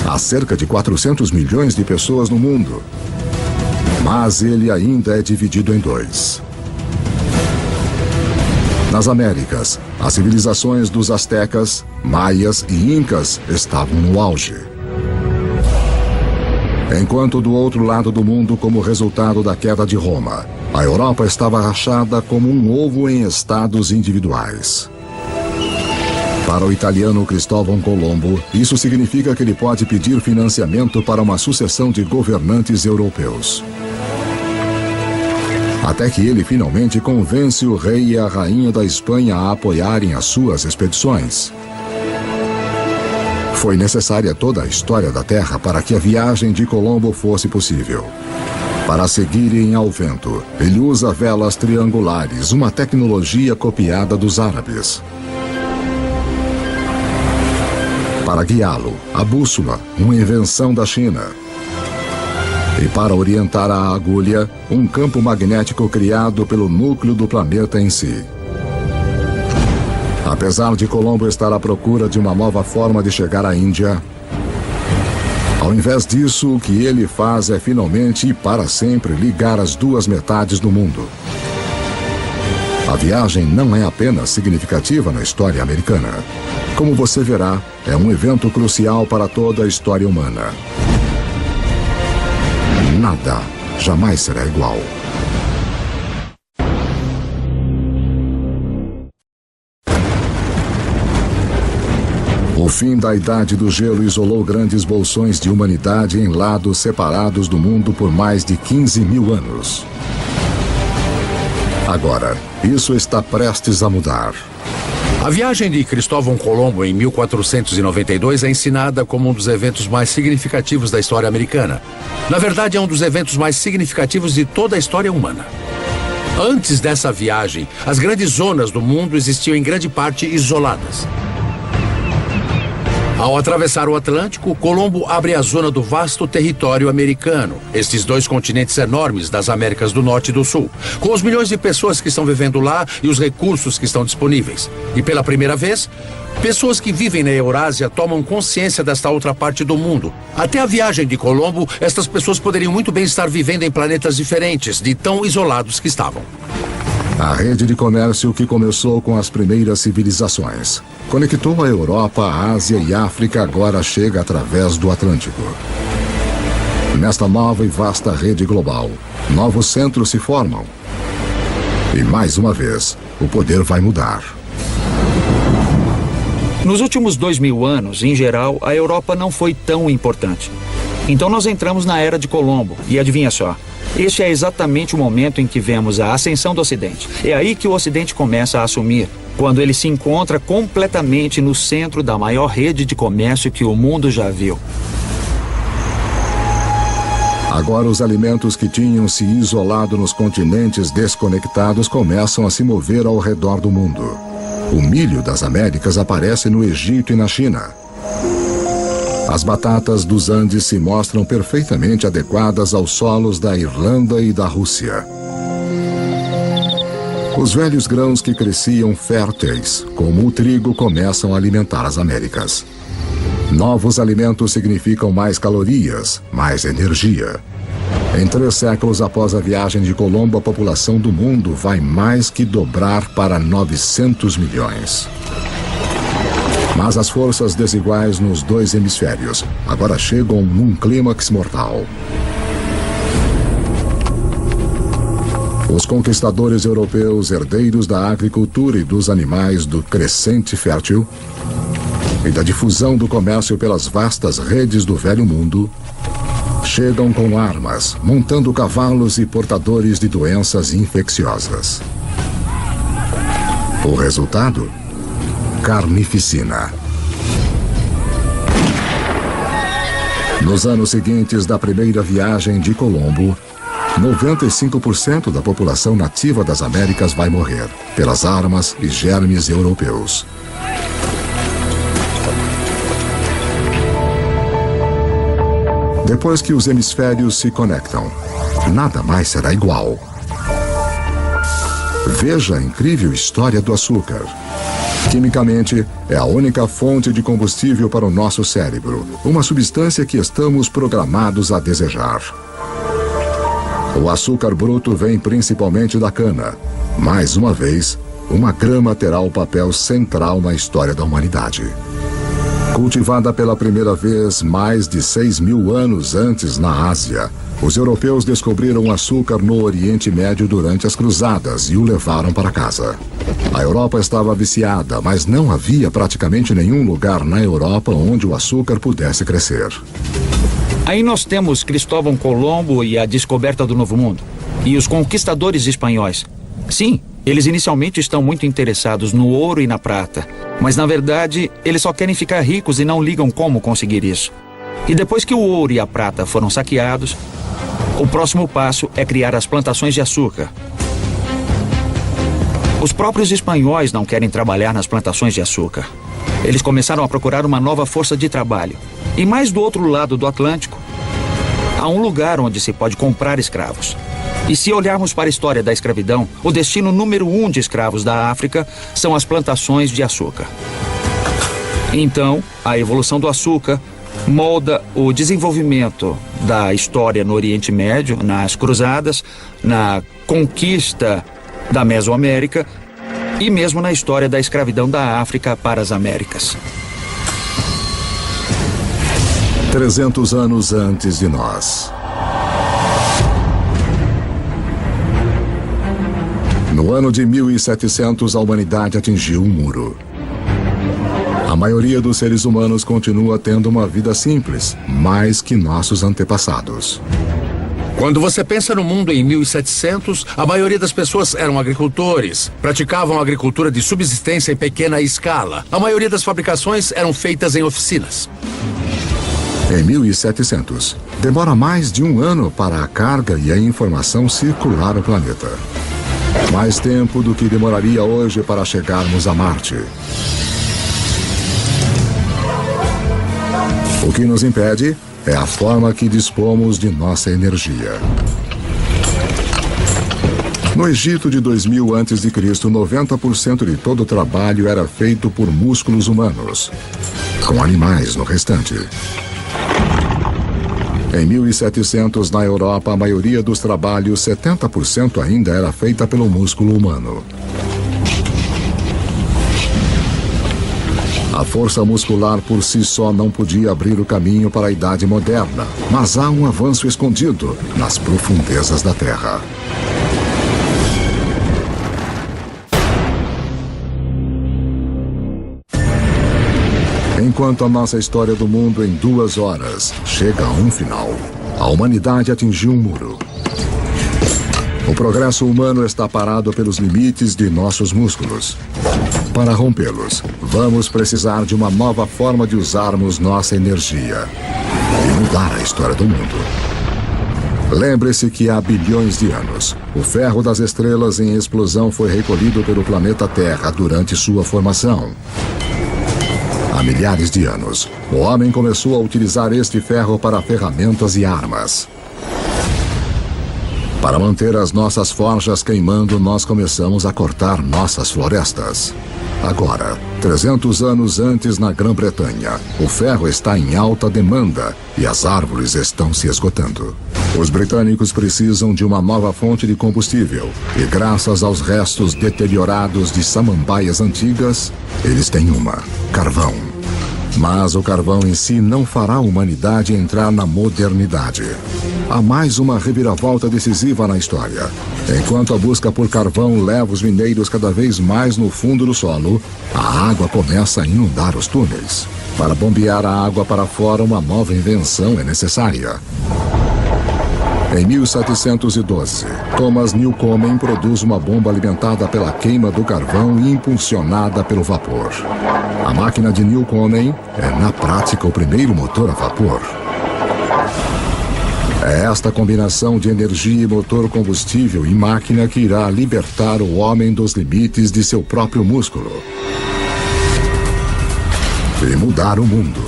Há cerca de 400 milhões de pessoas no mundo, mas ele ainda é dividido em 2. Nas Américas, as civilizações dos astecas, maias e incas estavam no auge. Enquanto do outro lado do mundo, como resultado da queda de Roma, a Europa estava rachada como um ovo em estados individuais. Para o italiano Cristóvão Colombo, isso significa que ele pode pedir financiamento para uma sucessão de governantes europeus. Até que ele finalmente convence o rei e a rainha da Espanha a apoiarem as suas expedições. Foi necessária toda a história da Terra para que a viagem de Colombo fosse possível. Para seguirem ao vento, ele usa velas triangulares, uma tecnologia copiada dos árabes. Para guiá-lo, a bússola, uma invenção da China. E para orientar a agulha, um campo magnético criado pelo núcleo do planeta em si. Apesar de Colombo estar à procura de uma nova forma de chegar à Índia, ao invés disso, o que ele faz é finalmente e para sempre ligar as duas metades do mundo. A viagem não é apenas significativa na história americana. Como você verá, é um evento crucial para toda a história humana. Nada jamais será igual. O fim da Idade do Gelo isolou grandes bolsões de humanidade em lados separados do mundo por mais de 15 mil anos. Agora, isso está prestes a mudar. A viagem de Cristóvão Colombo em 1492 é ensinada como um dos eventos mais significativos da história americana. Na verdade, é um dos eventos mais significativos de toda a história humana. Antes dessa viagem, as grandes zonas do mundo existiam em grande parte isoladas. Ao atravessar o Atlântico, Colombo abre a zona do vasto território americano, estes dois continentes enormes das Américas do Norte e do Sul, com os milhões de pessoas que estão vivendo lá e os recursos que estão disponíveis. E pela primeira vez, pessoas que vivem na Eurásia tomam consciência desta outra parte do mundo. Até a viagem de Colombo, estas pessoas poderiam muito bem estar vivendo em planetas diferentes, de tão isolados que estavam. A rede de comércio que começou com as primeiras civilizações conectou a Europa, a Ásia e a África, agora chega através do Atlântico. Nesta nova e vasta rede global, novos centros se formam. E mais uma vez, o poder vai mudar. Nos últimos 2000 anos, em geral, a Europa não foi tão importante. Então nós entramos na Era de Colombo, e adivinha só, este é exatamente o momento em que vemos a ascensão do Ocidente. É aí que o Ocidente começa a assumir, quando ele se encontra completamente no centro da maior rede de comércio que o mundo já viu. Agora os alimentos que tinham se isolado nos continentes desconectados começam a se mover ao redor do mundo. O milho das Américas aparece no Egito e na China. As batatas dos Andes se mostram perfeitamente adequadas aos solos da Irlanda e da Rússia. Os velhos grãos que cresciam férteis, como o trigo, começam a alimentar as Américas. Novos alimentos significam mais calorias, mais energia. Em 3 séculos após a viagem de Colombo, a população do mundo vai mais que dobrar para 900 milhões. Mas as forças desiguais nos 2 hemisférios agora chegam num clímax mortal. Os conquistadores europeus, herdeiros da agricultura e dos animais do crescente fértil e da difusão do comércio pelas vastas redes do velho mundo, chegam com armas, montando cavalos e portadores de doenças infecciosas. O resultado? Carnificina. Nos anos seguintes da primeira viagem de Colombo, 95% da população nativa das Américas vai morrer pelas armas e germes europeus. Depois que os hemisférios se conectam, nada mais será igual. Veja a incrível história do açúcar. Quimicamente, é a única fonte de combustível para o nosso cérebro, uma substância que estamos programados a desejar. O açúcar bruto vem principalmente da cana. Mais uma vez, uma grama terá o papel central na história da humanidade. Cultivada pela primeira vez mais de 6.000 anos antes na Ásia, os europeus descobriram o açúcar no Oriente Médio durante as cruzadas e o levaram para casa. A Europa estava viciada, mas não havia praticamente nenhum lugar na Europa onde o açúcar pudesse crescer. Aí nós temos Cristóvão Colombo e a descoberta do Novo Mundo. E os conquistadores espanhóis. Sim, eles inicialmente estão muito interessados no ouro e na prata. Mas na verdade, eles só querem ficar ricos e não ligam como conseguir isso. E depois que o ouro e a prata foram saqueados, o próximo passo é criar as plantações de açúcar. Os próprios espanhóis não querem trabalhar nas plantações de açúcar. Eles começaram a procurar uma nova força de trabalho. E mais do outro lado do Atlântico, há um lugar onde se pode comprar escravos. E se olharmos para a história da escravidão, o destino número 1 de escravos da África são as plantações de açúcar. Então, a evolução do açúcar molda o desenvolvimento da história no Oriente Médio, nas cruzadas, na conquista da Mesoamérica e mesmo na história da escravidão da África para as Américas. 300 anos antes de nós. No ano de 1700, a humanidade atingiu um muro. A maioria dos seres humanos continua tendo uma vida simples, mais que nossos antepassados. Quando você pensa no mundo em 1700, a maioria das pessoas eram agricultores, praticavam agricultura de subsistência em pequena escala. A maioria das fabricações eram feitas em oficinas. Em 1700, demora mais de 1 ano para a carga e a informação circular o planeta. Mais tempo do que demoraria hoje para chegarmos a Marte. O que nos impede é a forma que dispomos de nossa energia. No Egito de 2000 a.C., 90% de todo o trabalho era feito por músculos humanos, com animais no restante. Em 1700, na Europa, a maioria dos trabalhos, 70% ainda era feita pelo músculo humano. A força muscular por si só não podia abrir o caminho para a Idade Moderna, mas há um avanço escondido nas profundezas da Terra. Enquanto a nossa história do mundo em 2 horas chega a um final, a humanidade atingiu um muro. O progresso humano está parado pelos limites de nossos músculos. Para rompê-los, vamos precisar de uma nova forma de usarmos nossa energia e mudar a história do mundo. Lembre-se que há bilhões de anos, o ferro das estrelas em explosão foi recolhido pelo planeta Terra durante sua formação. Há milhares de anos, o homem começou a utilizar este ferro para ferramentas e armas. Para manter as nossas forjas queimando, nós começamos a cortar nossas florestas. Agora, 300 anos antes na Grã-Bretanha, o ferro está em alta demanda e as árvores estão se esgotando. Os britânicos precisam de uma nova fonte de combustível e, graças aos restos deteriorados de samambaias antigas, eles têm uma: carvão. Mas o carvão em si não fará a humanidade entrar na modernidade. Há mais uma reviravolta decisiva na história. Enquanto a busca por carvão leva os mineiros cada vez mais no fundo do solo, a água começa a inundar os túneis. Para bombear a água para fora, uma nova invenção é necessária. Em 1712, Thomas Newcomen produz uma bomba alimentada pela queima do carvão e impulsionada pelo vapor. A máquina de Newcomen é, na prática, o primeiro motor a vapor. É esta combinação de energia e motor combustível e máquina que irá libertar o homem dos limites de seu próprio músculo e mudar o mundo.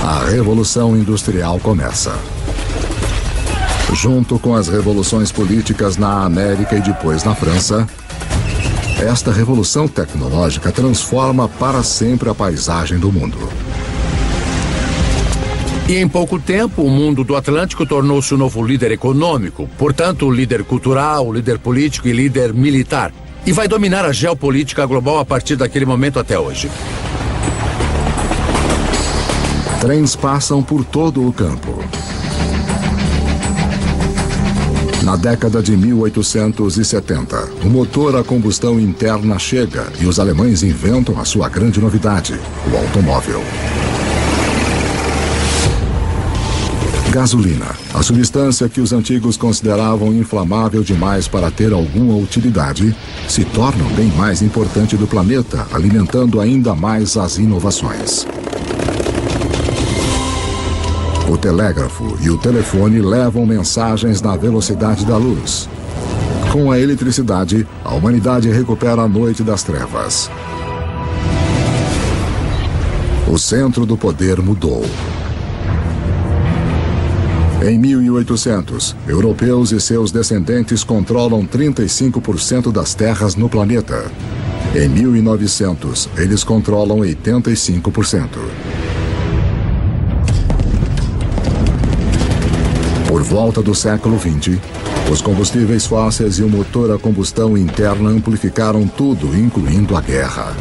A Revolução Industrial começa. Junto com as revoluções políticas na América e depois na França, esta revolução tecnológica transforma para sempre a paisagem do mundo. E em pouco tempo, o mundo do Atlântico tornou-se o novo líder econômico, portanto, líder cultural, líder político e líder militar. E vai dominar a geopolítica global a partir daquele momento até hoje. Trens passam por todo o campo. Na década de 1870, o motor a combustão interna chega e os alemães inventam a sua grande novidade, o automóvel. Gasolina, a substância que os antigos consideravam inflamável demais para ter alguma utilidade, se torna o bem mais importante do planeta, alimentando ainda mais as inovações. O telégrafo e o telefone levam mensagens na velocidade da luz. Com a eletricidade, a humanidade recupera a noite das trevas. O centro do poder mudou. Em 1800, europeus e seus descendentes controlam 35% das terras no planeta. Em 1900, eles controlam 85%. Por volta do século XX, os combustíveis fósseis e o motor a combustão interna amplificaram tudo, incluindo a guerra.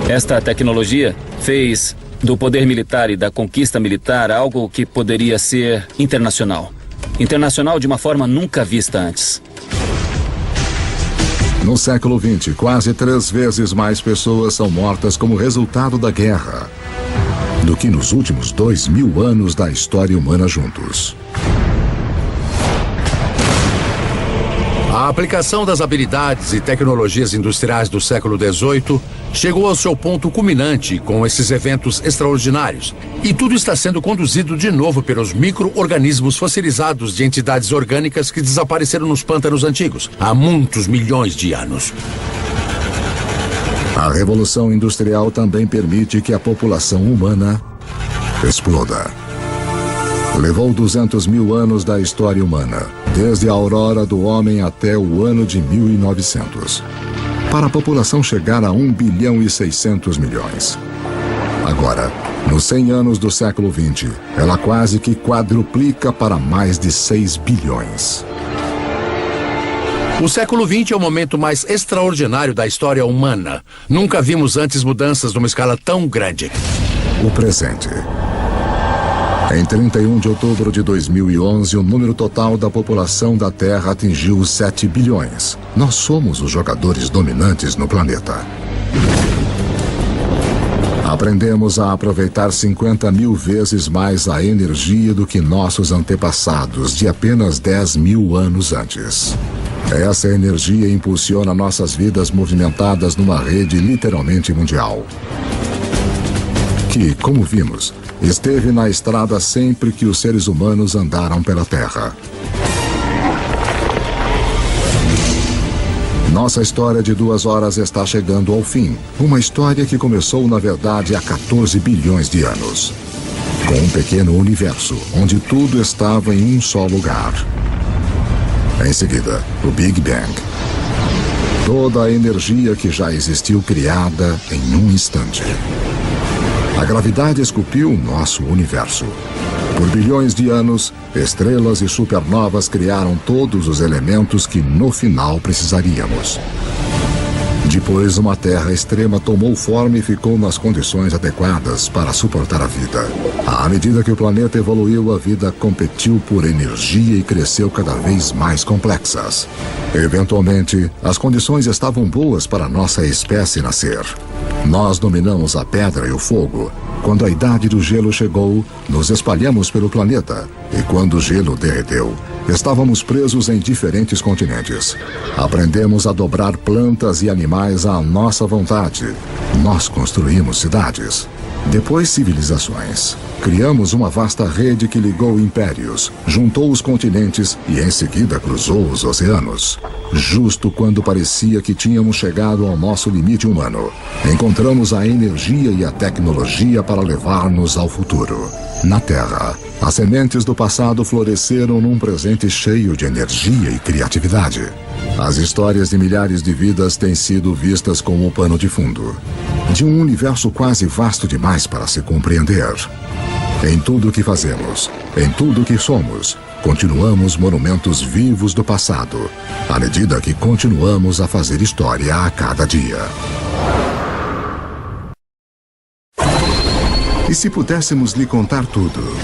Esta tecnologia fez do poder militar e da conquista militar algo que poderia ser internacional. Internacional de uma forma nunca vista antes. No século XX, quase 3 vezes mais pessoas são mortas como resultado da guerra. do que nos últimos 2000 anos da história humana juntos. A aplicação das habilidades e tecnologias industriais do século XVIII chegou ao seu ponto culminante com esses eventos extraordinários. E tudo está sendo conduzido de novo pelos micro-organismos fossilizados de entidades orgânicas que desapareceram nos pântanos antigos há muitos milhões de anos. A Revolução Industrial também permite que a população humana exploda. Levou 200 mil anos da história humana, desde a aurora do homem até o ano de 1900, para a população chegar a 1 bilhão e 600 milhões. Agora, nos 100 anos do século XX, ela quase que quadruplica para mais de 6 bilhões. O século XX é o momento mais extraordinário da história humana. Nunca vimos antes mudanças numa escala tão grande. O presente. Em 31 de outubro de 2011, o número total da população da Terra atingiu os 7 bilhões. Nós somos os jogadores dominantes no planeta. Aprendemos a aproveitar 50 mil vezes mais a energia do que nossos antepassados de apenas 10 mil anos antes. Essa energia impulsiona nossas vidas movimentadas numa rede literalmente mundial. Que, como vimos, esteve na estrada sempre que os seres humanos andaram pela Terra. Nossa história de 2 horas está chegando ao fim. Uma história que começou, na verdade, há 14 bilhões de anos. Com um pequeno universo, onde tudo estava em um só lugar. Em seguida, o Big Bang. Toda a energia que já existiu criada em um instante. A gravidade esculpiu nosso universo. Por bilhões de anos, estrelas e supernovas criaram todos os elementos que no final precisaríamos. Depois, uma Terra extrema tomou forma e ficou nas condições adequadas para suportar a vida. À medida que o planeta evoluiu, a vida competiu por energia e cresceu cada vez mais complexas. Eventualmente, as condições estavam boas para nossa espécie nascer. Nós dominamos a pedra e o fogo. Quando a idade do gelo chegou, nos espalhamos pelo planeta. E quando o gelo derreteu, estávamos presos em diferentes continentes. Aprendemos a dobrar plantas e animais à nossa vontade. Nós construímos cidades. Depois, civilizações. Criamos uma vasta rede que ligou impérios, juntou os continentes e em seguida cruzou os oceanos. Justo quando parecia que tínhamos chegado ao nosso limite humano, encontramos a energia e a tecnologia para levar-nos ao futuro. Na Terra, as sementes do passado floresceram num presente cheio de energia e criatividade. As histórias de milhares de vidas têm sido vistas como o pano de fundo de um universo quase vasto demais para se compreender. Em tudo o que fazemos, em tudo o que somos, continuamos monumentos vivos do passado, à medida que continuamos a fazer história a cada dia. E se pudéssemos lhe contar tudo?